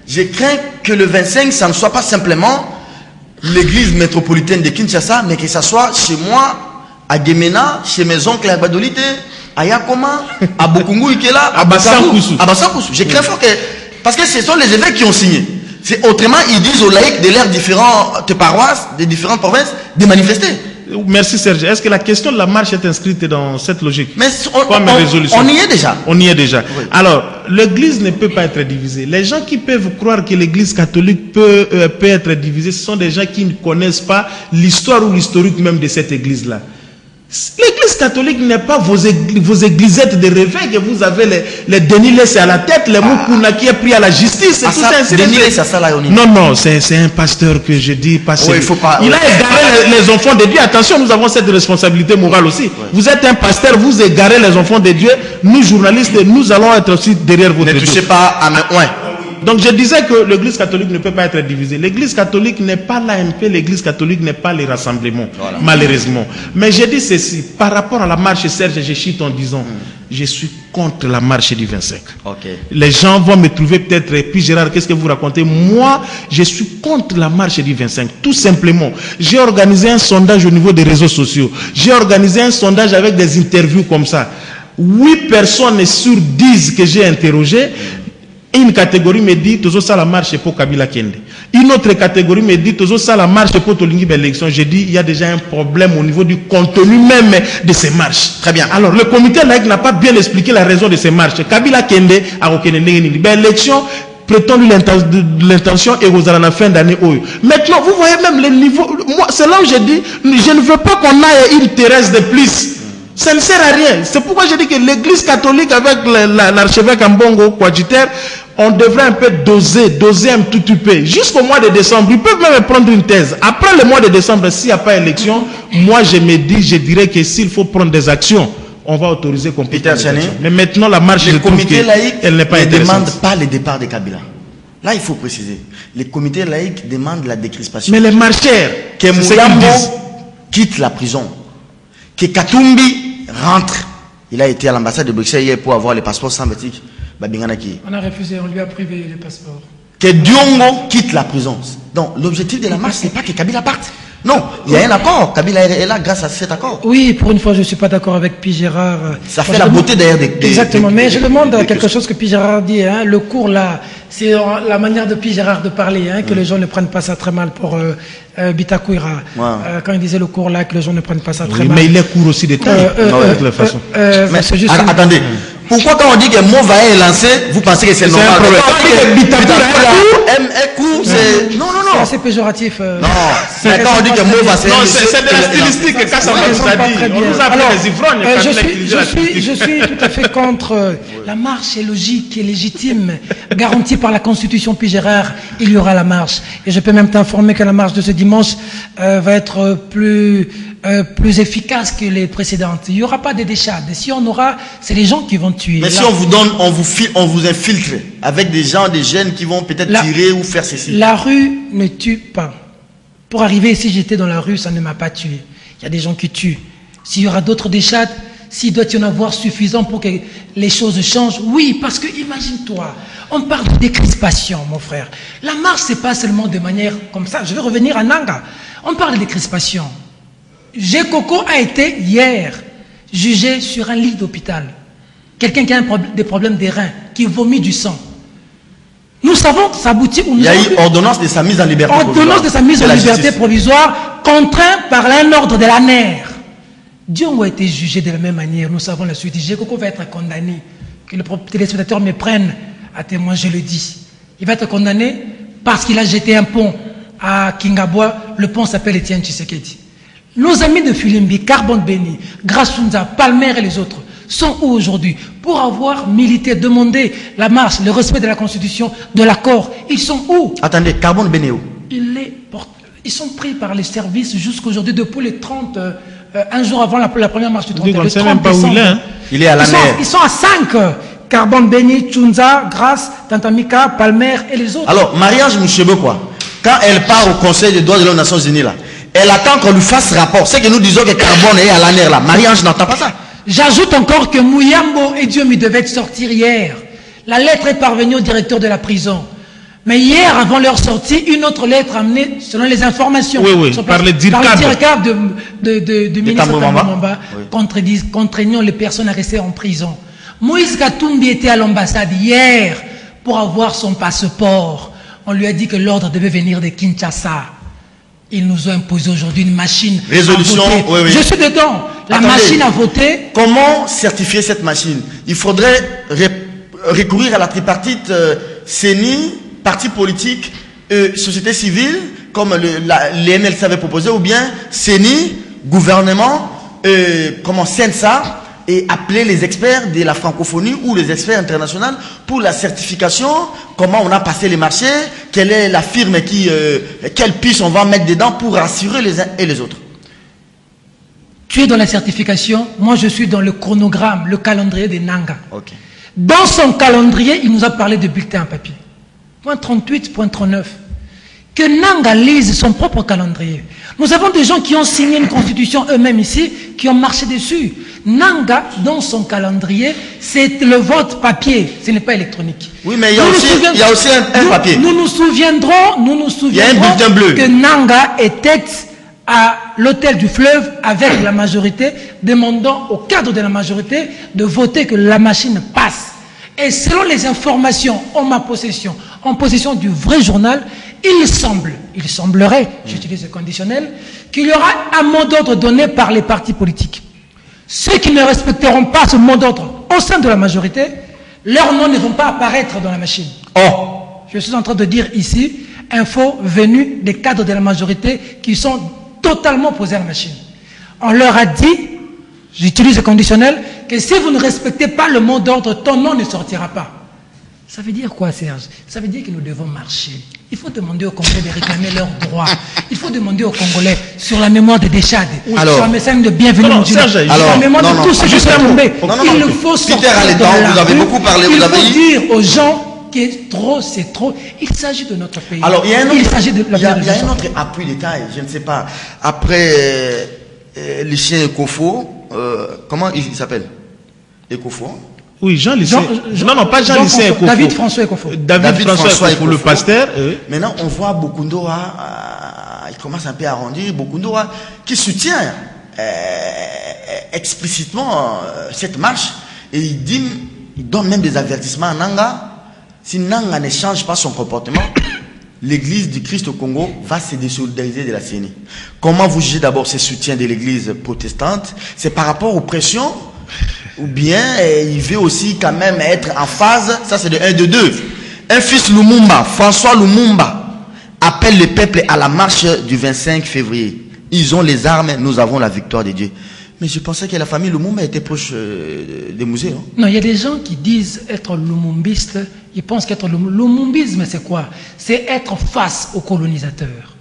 Je crains que le 25, ça ne soit pas simplement l'église métropolitaine de Kinshasa, mais que ça soit chez moi, à Gemena, chez mes oncles à Badolite, à Yakoma, à Bokungu Ikela, à Bassankoussou. Je crains fort que... Parce que ce sont les évêques qui ont signé. Autrement, ils disent aux laïcs de leurs différentes paroisses, des différentes provinces, de manifester. Merci Serge. Est-ce que la question de la marche est inscrite dans cette logique? Mais on y est déjà. On y est déjà. Oui. Alors, l'église ne peut pas être divisée. Les gens qui peuvent croire que l'église catholique peut être divisée, ce sont des gens qui ne connaissent pas l'histoire ou l'historique même de cette église-là. L'église catholique n'est pas vos églisettes de réveil que vous avez les Denis laissés à la tête, les Moukouna qui est pris à la justice. C'est tout ça. Non, c'est un pasteur que je dis pas. Oui, il a égaré les enfants de Dieu. Attention, nous avons cette responsabilité morale aussi. Oui. Vous êtes un pasteur, vous égarez les enfants de Dieu. Nous, journalistes, nous allons être aussi derrière votre dos. Ne touchez pas à mes oins. Donc je disais que l'église catholique ne peut pas être divisée. L'église catholique n'est pas l'AMP, l'église catholique n'est pas les rassemblements, voilà. Malheureusement. Mais je dis ceci, par rapport à la marche, Serge, je chute en disant, je suis contre la marche du 25. Okay. Les gens vont me trouver peut-être, et puis Gérard, qu'est-ce que vous racontez? Moi, je suis contre la marche du 25, tout simplement. J'ai organisé un sondage au niveau des réseaux sociaux. J'ai organisé un sondage avec des interviews comme ça. 8 personnes sur 10 que j'ai interrogées, une catégorie me dit toujours ça la marche pour Kabila Kende. Une autre catégorie me dit toujours ça la marche pour Tolingi l'élection. J'ai dit il y a déjà un problème au niveau du contenu même de ces marches. Très bien. Alors le comité laïque n'a pas bien expliqué la raison de ces marches. Kabila Kende a reconnu l'élection prétend l'intention et vous allez à la fin d'année. Maintenant vous voyez même les niveaux. Moi c'est là où j'ai dit je ne veux pas qu'on aille une Thérèse de plus. Ça ne sert à rien. C'est pourquoi je dis que l'église catholique avec l'archevêque Ambongo Kwadjiter, on devrait un peu doser un tout petit peu. Jusqu'au mois de décembre, ils peuvent même prendre une thèse. Après le mois de décembre, s'il n'y a pas élection, moi je dirais que s'il faut prendre des actions, on va autoriser complètement. Mais maintenant la marche le comité laïque elle n'est pas ne demande pas le départ de Kabila. Là il faut préciser. Les comités laïcs demandent la décrispation. Mais les marcheurs, que Moulambo quitte la prison. Que Katumbi rentre. Il a été à l'ambassade de Bruxelles hier pour avoir les passeports sympathiques. On a refusé, on lui a privé les passeports. Que Diongo quitte la prison. Donc l'objectif de la marche, ce n'est pas que Kabila parte. Non, il y a un accord. Kabila est là grâce à cet accord. Oui, pour une fois, je ne suis pas d'accord avec Pi Gérard. Ça fait la beauté d'ailleurs des... Exactement, mais je demande quelque chose que Pi Gérard dit. Hein, le cours là, c'est la manière de Pi Gérard de parler, hein, que les gens ne prennent pas ça très mal pour Bitakuira. Quand il disait le cours là, que les gens ne prennent pas ça très mal. Mais il est court aussi des temps, de toute façon. Attendez. Pourquoi quand on dit que Movae est lancé, vous pensez que c'est normal? Non. C'est assez péjoratif. Non, mais quand on dit que Mova c'est... Non, c'est de la stylistique que Kassamba nous a dit. On nous a appelé les ivrognes. Je suis tout à fait contre. La marche est logique et légitime, garantie par la Constitution Pi Gérard. Il y aura la marche. Et je peux même t'informer que la marche de ce dimanche va être plus efficace que les précédentes. Il n'y aura pas de déchades. Si on aura, c'est les gens qui vont tuer. Mais si on vous donne, on vous infiltre avec des gens, des jeunes qui vont peut-être tirer ou faire ceci. La rue ne tue pas. Pour arriver ici, j'étais dans la rue, ça ne m'a pas tué. Il y a des gens qui tuent. S'il y aura d'autres déchades, s'il doit y en avoir suffisant pour que les choses changent, oui, parce que imagine-toi, on parle de décrispation, mon frère. La marche, c'est pas seulement de manière comme ça. Je vais revenir à Nanga. On parle de décrispation. Gekoko a été hier jugé sur un lit d'hôpital. Quelqu'un qui a des problèmes des reins, qui vomit du sang. Nous savons que ça aboutit où nous... Il y a eu ordonnance de sa mise en liberté provisoire. Ordonnance de sa mise en liberté provisoire, contraint par un ordre de la NER. Dion a été jugé de la même manière. Nous savons la suite. Gekoko va être condamné. Que le téléspectateur me prenne à témoin, je le dis. Il va être condamné parce qu'il a jeté un pont à Kingabwa. Le pont s'appelle Etienne Tshisekedi. Nos amis de Filimbi, Carbone Béni, Grassunza, Palmer et les autres sont où aujourd'hui? Pour avoir milité, demandé la marche, le respect de la Constitution, de l'accord. Ils sont où? Attendez, Carbone Béni où? Ils sont pris par les services jusqu'aujourd'hui, depuis les 30, un jour avant la première marche du 30, le 30 décembre. Il est à la mer. Ils sont à 5. Carbone Béni, Tchunza, Grasse, Tantamika, Palmer et les autres. Alors, Marie-Ange Mouchebe, quoi? Quand elle part au Conseil des droits de l'homme des Nations Unies, là, elle attend qu'on lui fasse rapport. C'est que nous disons que Carbone est à la mer, là. Marie-Ange n'entend pas ça. J'ajoute encore que Mouyambo et Dieu devaient sortir hier. La lettre est parvenue au directeur de la prison. Mais hier, avant leur sortie, une autre lettre amenée, selon les informations, par le directeur du ministre Tambamamba, contraignant les personnes à rester en prison. Moïse Katumbi était à l'ambassade hier pour avoir son passeport. On lui a dit que l'ordre devait venir de Kinshasa. Ils nous ont imposé aujourd'hui une machine résolution, à voter. Je suis dedans. La machine à voter. Comment certifier cette machine? Il faudrait recourir à la tripartite CENI, partis politiques, société civile, comme les MLC avaient proposé, ou bien CENI, gouvernement, CENSA, et appeler les experts de la francophonie ou les experts internationaux pour la certification, comment on a passé les marchés, quelle est la firme quelle puce on va mettre dedans pour rassurer les uns et les autres. Tu es dans la certification, moi je suis dans le chronogramme, le calendrier des Nanga. Okay. Dans son calendrier, il nous a parlé de bulletin à papier. Point 38, point 39. Que Nanga lise son propre calendrier. Nous avons des gens qui ont signé une constitution eux-mêmes ici, qui ont marché dessus. Nanga, dans son calendrier, c'est le vote papier, ce n'est pas électronique. Oui, mais il y a aussi un papier. Nous nous souviendrons il y a un bulletin bleu. Que Nanga était à l'hôtel du fleuve avec la majorité, demandant au cadre de la majorité de voter que la machine passe. Et selon les informations en ma possession, en possession du vrai journal, il semblerait, j'utilise le conditionnel, qu'il y aura un mot d'ordre donné par les partis politiques. Ceux qui ne respecteront pas ce mot d'ordre au sein de la majorité, leurs noms ne vont pas apparaître dans la machine. Or, je suis en train de dire ici, info venue des cadres de la majorité qui sont totalement opposés à la machine. On leur a dit, j'utilise le conditionnel, que si vous ne respectez pas le mot d'ordre, ton nom ne sortira pas. Ça veut dire quoi, Serge? Ça veut dire que nous devons marcher. Il faut demander aux Congolais de réclamer leurs droits. Il faut demander aux Congolais sur la mémoire des déchades, sur la message de bienvenue sur la mémoire de tous ceux qui sont tombés. Il faut sortir de la vous avez beaucoup parlé. Il faut dire aux gens que trop, c'est trop. Il s'agit de notre pays. Alors, il y a un autre appui d'État, je ne sais pas. Après les chiens Ekofo, comment il s'appelle? Ekofo? Oui, Jean-Lycée. Non, pas Jean-Lycée Ekofo. David François Ekofo. David François Ekofo, le pasteur. Maintenant, on voit Bukundo à il commence un peu à arrondir, Bokundora, qui soutient explicitement cette marche, et il donne même des avertissements à Nanga. Si Nanga ne change pas son comportement, l'Église du Christ au Congo va se désolidariser de la CENI. Comment vous jugez d'abord ce soutien de l'Église protestante? C'est par rapport aux pressions, ou bien il veut aussi quand même être en phase? Ça c'est de 1, de 2. Un fils Lumumba, François Lumumba, appelle le peuple à la marche du 25 février. Ils ont les armes, nous avons la victoire de Dieu. Mais je pensais que la famille Lumumba était proche des musées. Hein? Non, il y a des gens qui disent être lumumbiste. Ils pensent qu'être lumumbisme, c'est quoi? C'est être face aux colonisateurs.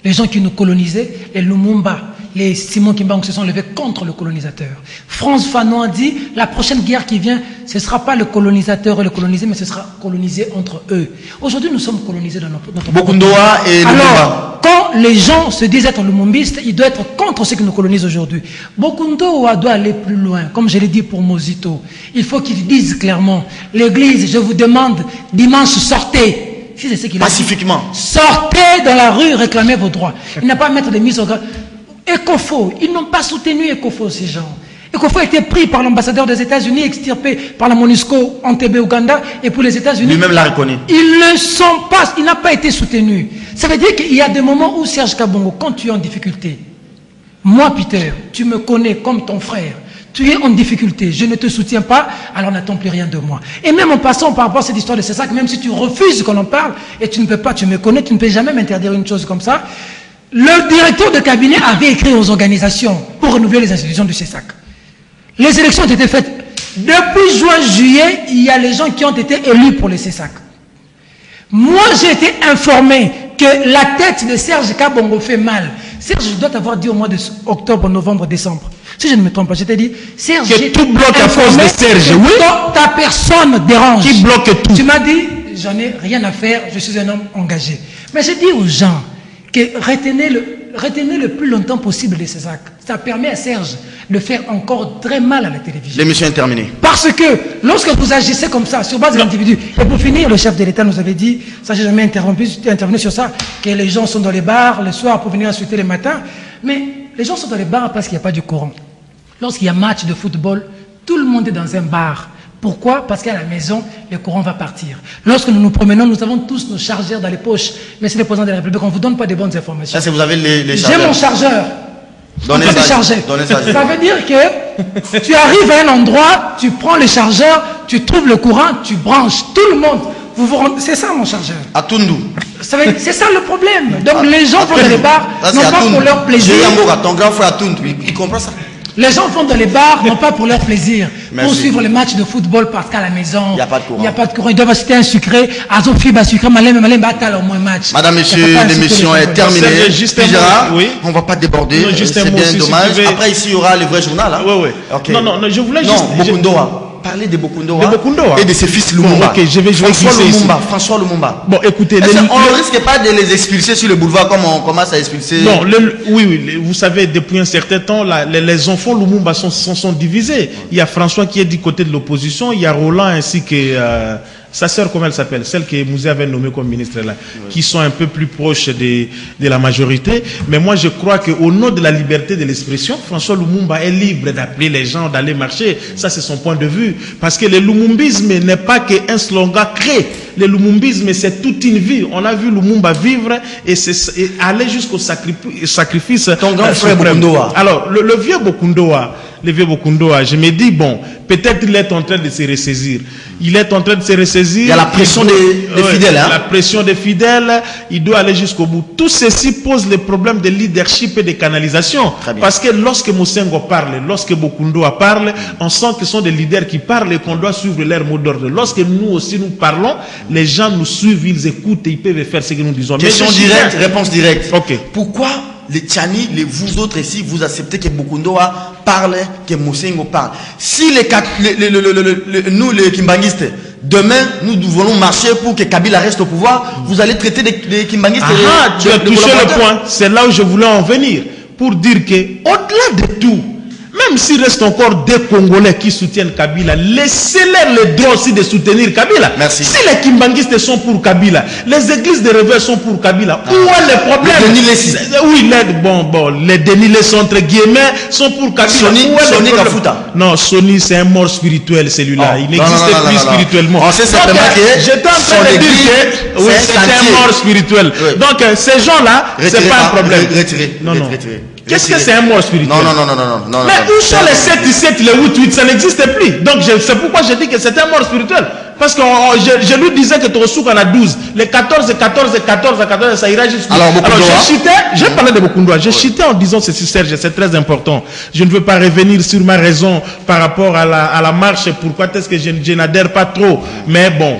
Les gens qui nous colonisaient, les Lumumba, les Simon Kimbangu se sont levés contre le colonisateur. Frantz Fanon a dit, la prochaine guerre qui vient, ce ne sera pas le colonisateur et le colonisé, mais ce sera colonisé entre eux. Aujourd'hui, nous sommes colonisés dans notre Bokundora et Lumumba. Alors, quand les gens se disent être lumumbistes, ils doivent être contre ceux qui nous colonisent aujourd'hui. Bokundora doit aller plus loin, comme je l'ai dit pour Mozito. Il faut qu'ils disent clairement, l'Église, je vous demande, dimanche, sortez. Si c'est ce qu'il a pacifiquement. Dit, sortez dans la rue, réclamez vos droits. Il n'a pas à mettre des mises au grade. Ecofo, ils n'ont pas soutenu Ecofo, ces gens. Ecofo a été pris par l'ambassadeur des États-Unis, extirpé par la MONUSCO Entebbe, Ouganda, et pour les États-Unis. Lui-même l'a reconnu. Ils ne sont pas, il n'a pas été soutenu. Ça veut dire qu'il y a des moments où Serge Kabongo, quand tu es en difficulté, moi, Peter, tu me connais comme ton frère. Tu es en difficulté, je ne te soutiens pas, alors n'attends plus rien de moi. Et même en passant par rapport à cette histoire de CESAC, même si tu refuses qu'on en parle, et tu ne peux pas, tu me connais, tu ne peux jamais m'interdire une chose comme ça, le directeur de cabinet avait écrit aux organisations pour renouveler les institutions du CESAC. Les élections ont été faites. Depuis juin-juillet, il y a les gens qui ont été élus pour le CESAC. Moi, j'ai été informé que la tête de Serge Kabongo fait mal. Serge, je dois t'avoir dit au mois d'octobre, novembre, décembre. Si je ne me trompe pas, je t'ai dit, Serge, que tout bloque à cause de Serge, oui. Ta personne dérange. Qui bloque tout? Tu m'as dit, j'en ai rien à faire, je suis un homme engagé. Mais j'ai dit aux gens que retenez le plus longtemps possible les CESAC. Ça permet à Serge de faire encore très mal à la télévision. L'émission est terminée. Parce que lorsque vous agissez comme ça, sur base de l'individu, et pour finir, le chef de l'État nous avait dit, ça j'ai jamais intervenu sur ça, que les gens sont dans les bars le soir pour venir insulter le matin, mais les gens sont dans les bars parce qu'il n'y a pas de courant. Lorsqu'il y a match de football, tout le monde est dans un bar. Pourquoi? Parce qu'à la maison, le courant va partir. Lorsque nous nous promenons, nous avons tous nos chargeurs dans les poches. Mais c'est le président de la République, on ne vous donne pas de bonnes informations. Ça, c'est vous avez les chargeurs. J'ai mon chargeur. Donnez ça. Ça veut dire que tu arrives à un endroit, tu prends le chargeur, tu trouves le courant, tu branches. Tout le monde. C'est ça mon chargeur. À Tundu. C'est ça le problème. Donc les gens vont dans les bars, non pas pour leur plaisir. Ton grand frère à Tundu, il comprend ça. Les gens vont dans les bars, non pas pour leur plaisir, pour suivre les matchs de football parce qu'à la maison, il n'y a pas de courant. Il n'y a pas de courant. Ils doivent acheter un sucré, Azofiba sucré, malem, batal au moins match. Madame, monsieur, l'émission est terminée. Oui. On ne va pas déborder. C'est bien dommage. Si après, ici, il y aura le vrai journal. Hein? Oui. Okay. Non, je voulais juste. Non, Bokundora. Parler de Bokundora. Et de ses fils Lumumba. Bon, ok, je vais François Lumumba. Bon, écoutez. On ne risque pas de les expulser sur le boulevard comme on commence à expulser. Non, oui. Vous savez, depuis un certain temps, les enfants Lumumba sont divisés. Il y a François qui est du côté de l'opposition. Il y a Roland ainsi que sa sœur, comment elle s'appelle? Celle que Mouzé avait nommée comme ministre là. Oui. Qui sont un peu plus proches de la majorité. Mais moi, je crois qu'au nom de la liberté de l'expression, François Lumumba est libre d'appeler les gens d'aller marcher. Ça, c'est son point de vue. Parce que le lumumbisme n'est pas qu'un slogan créé. Le lumumbisme, c'est toute une vie. On a vu Lumumba vivre et aller jusqu'au sacrifice. Ton grand frère Bokundora. Alors, le vieux Bokundora, je me dis, bon, peut-être il est en train de se ressaisir. Il est en train de se ressaisir. Il y a la pression des fidèles. Hein? La pression des fidèles, il doit aller jusqu'au bout. Tout ceci pose le problème de leadership et de canalisation. Parce que lorsque Mosengo parle, lorsque Bokundora parle, on sent que ce sont des leaders qui parlent et qu'on doit suivre leur mot d'ordre. Lorsque nous aussi nous parlons, les gens nous suivent, ils écoutent et ils peuvent faire ce que nous disons. Question directe, réponse directe. Okay. Pourquoi les Tchani, vous autres ici, vous acceptez que Bokundora parle, que Mosengo parle? Si nous, les Kimbanguistes, demain, nous voulons marcher pour que Kabila reste au pouvoir, vous allez traiter les Kimbanguistes. Tu as touché le point. C'est là où je voulais en venir. Pour dire que, au-delà de tout, Même s'il reste encore des Congolais qui soutiennent Kabila, laissez-les le droit aussi de soutenir Kabila. Merci. Si les Kimbanguistes sont pour Kabila, les églises de réveil sont pour Kabila, où est le problème? Les dénilés, oui, les dénilés sont entre guillemets, sont pour Kabila. Sony Kafuta. Non, Sony c'est un mort spirituel celui-là. Oh. Il n'existe plus spirituellement. On sait certainement que j'étais en train de dire que oui, c'est un mort spirituel. Oui. Donc ces gens-là, c'est pas un problème. Retirez. Non. Qu'est-ce que c'est un mort spirituel? Non. Mais où sont les 7-7, les 8-8? Ça n'existe plus. Donc c'est pourquoi je dis que c'est un mort spirituel. Parce que je lui disais que ton souk en a 12. Les 14, ça ira jusqu'à... Alors j'ai parlé de Bokundwa. J'ai chité en disant ceci, Serge, c'est très important. Je ne veux pas revenir sur ma raison par rapport à la marche. Pourquoi est-ce que je n'adhère pas trop? Mais bon...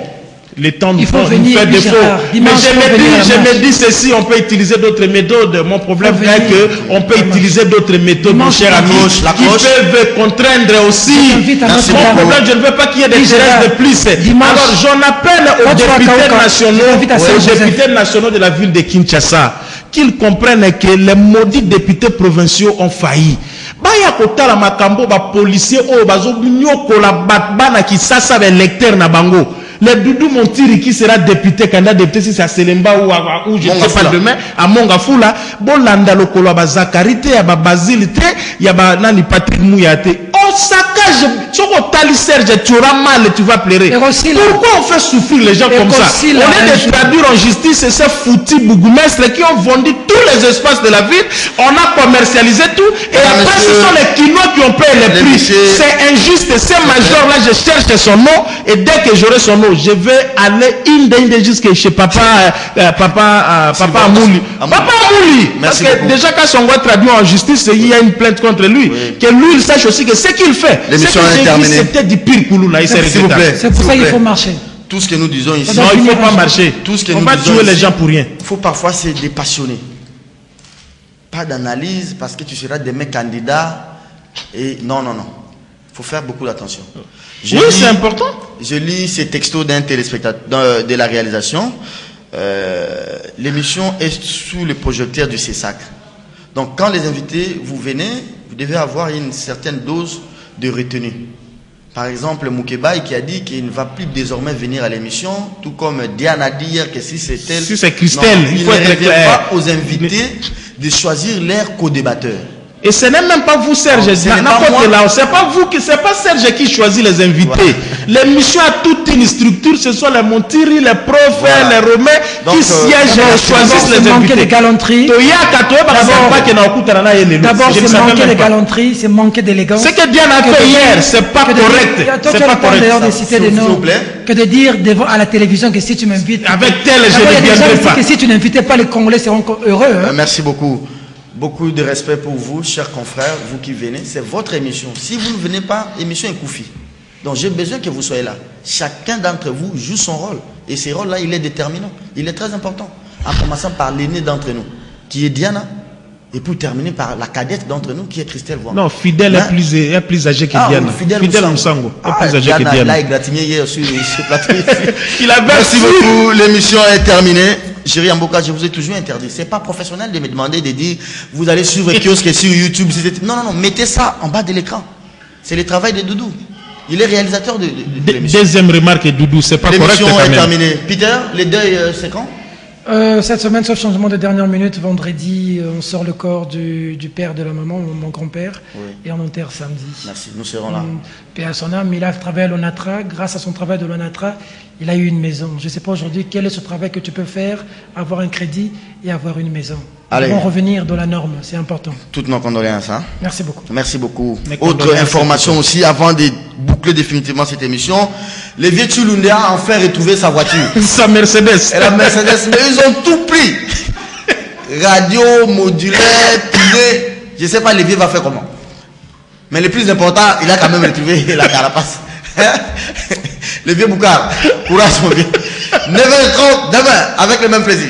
Les temps nous font faire défaut. Mais je me dis ceci, on peut utiliser d'autres méthodes. Mon problème est qu'on peut utiliser d'autres méthodes, mon cher ami, qui peuvent contraindre aussi. Mon problème, je ne veux pas qu'il y ait des terrestres de plus. Alors, j'en appelle aux députés nationaux de la ville de Kinshasa, qu'ils comprennent que les maudits députés provinciaux ont failli. Baya kotala makambo ba policier o bazo nyokola batbana ki sasa be lecteur na bango. Le Doudou Montiri qui sera député, candidat député, si c'est à Selemba ou je ne sais pas demain, à Mongafula, bon landa lokolo ba Zakarité, ya ba Basile, ya ba nani Patrick Mouyate. On saccage, tu vas Serge, tu auras mal, tu vas pleurer. Pourquoi on fait souffrir les gens comme ça? On est de traduire en justice ces foutus bourgmestres qui ont vendu tous les espaces de la ville, on a commercialisé tout, et après ce sont les Quinois qui ont payé les prix. C'est injuste, ces majors-là, je cherche son nom, et dès que j'aurai son nom, je vais aller jusqu'à chez papa Amouli. Papa Amouli! Parce que déjà quand son gars traduit en justice, il y a une plainte contre lui. Oui. Que lui, il sache aussi que ce qu'il fait, c'était du pire Kouloula. C'est pour ça qu'il faut marcher. Tout ce que nous disons ici. Non, il ne faut pas marcher. Tout ce que nous disons ici. On va tuer les gens pour rien. Il faut parfois se dépassionner. Pas d'analyse parce que tu seras demain candidat. Et non. Il faut faire beaucoup d'attention. Oui, c'est important. Je lis ces textos d'un téléspectateur de la réalisation. L'émission est sous le projecteur du CESAC. Donc, quand les invités, vous venez, vous devez avoir une certaine dose de retenue. Par exemple, Moukebaï qui a dit qu'il ne va plus désormais venir à l'émission, tout comme Diane a dit hier que si c'est elle... Si c'est Christelle, il faut être clair. Pas aux invités de choisir leur co-débatteur. Et ce n'est même pas vous, Serge. C'est pas vous qui, c'est pas Serge qui choisit les invités. Voilà. L'émission a toute une structure. Ce sont les Montiri, les profs, les Romains qui siègent et choisissent les invités. De galanterie. D'abord, c'est manquer de galanterie, c'est manquer d'élégance. Ce que Diane a fait hier, c'est pas correct. C'est pas correct. D'ailleurs, de citer des noms, que de dire à la télévision que si tu m'invites, avec tel, je ne viendrai pas. Que si tu n'invitais pas les Congolais, seront heureux. Merci beaucoup. Beaucoup de respect pour vous, chers confrères, vous qui venez. C'est votre émission. Si vous ne venez pas, l'émission est Koufi. Donc j'ai besoin que vous soyez là. Chacun d'entre vous joue son rôle. Et ce rôle-là, il est déterminant. Il est très important. En commençant par l'aîné d'entre nous, qui est Diana. Et pour terminer par la cadette d'entre nous, qui est Christelle Voix. Non, Fidèle est plus âgé que Diana. Fidèle Moussango est plus âgé que Diana. Là, il gratigné hier sur ce plateau. Merci beaucoup. L'émission est terminée. Chéri Amboka, je vous ai toujours interdit. C'est pas professionnel de me demander de dire vous allez suivre kiosque sur YouTube. Non, mettez ça en bas de l'écran. C'est le travail de Doudou. Il est réalisateur de l'émission. Deuxième remarque, Doudou, c'est pas correct. L'émission est terminée. Peter, les deuils, c'est quand? Cette semaine, sauf changement de dernière minute, vendredi, on sort le corps du père de la maman, mon grand-père, et on enterre samedi. Merci, nous serons là. Père à son âme, il a travaillé à l'ONATRA. Grâce à son travail de l'ONATRA, il a eu une maison. Je ne sais pas aujourd'hui quel est ce travail que tu peux faire, avoir un crédit et avoir une maison. Allez. Ils vont revenir dans la norme, c'est important. Toutes nos condoléances. Hein? Merci beaucoup. Merci beaucoup. Autre information aussi, avant de boucler définitivement cette émission, les vieux Tulundéa a enfin retrouvé sa voiture. Sa Mercedes. Et la Mercedes, mais ils ont tout pris. Radio, modulaire, pilé. Je ne sais pas, les vieux va faire comment. Mais le plus important, il a quand même retrouvé la carapace. Le vieux Boukar, courage mon vieux. 9h30 demain, avec le même plaisir.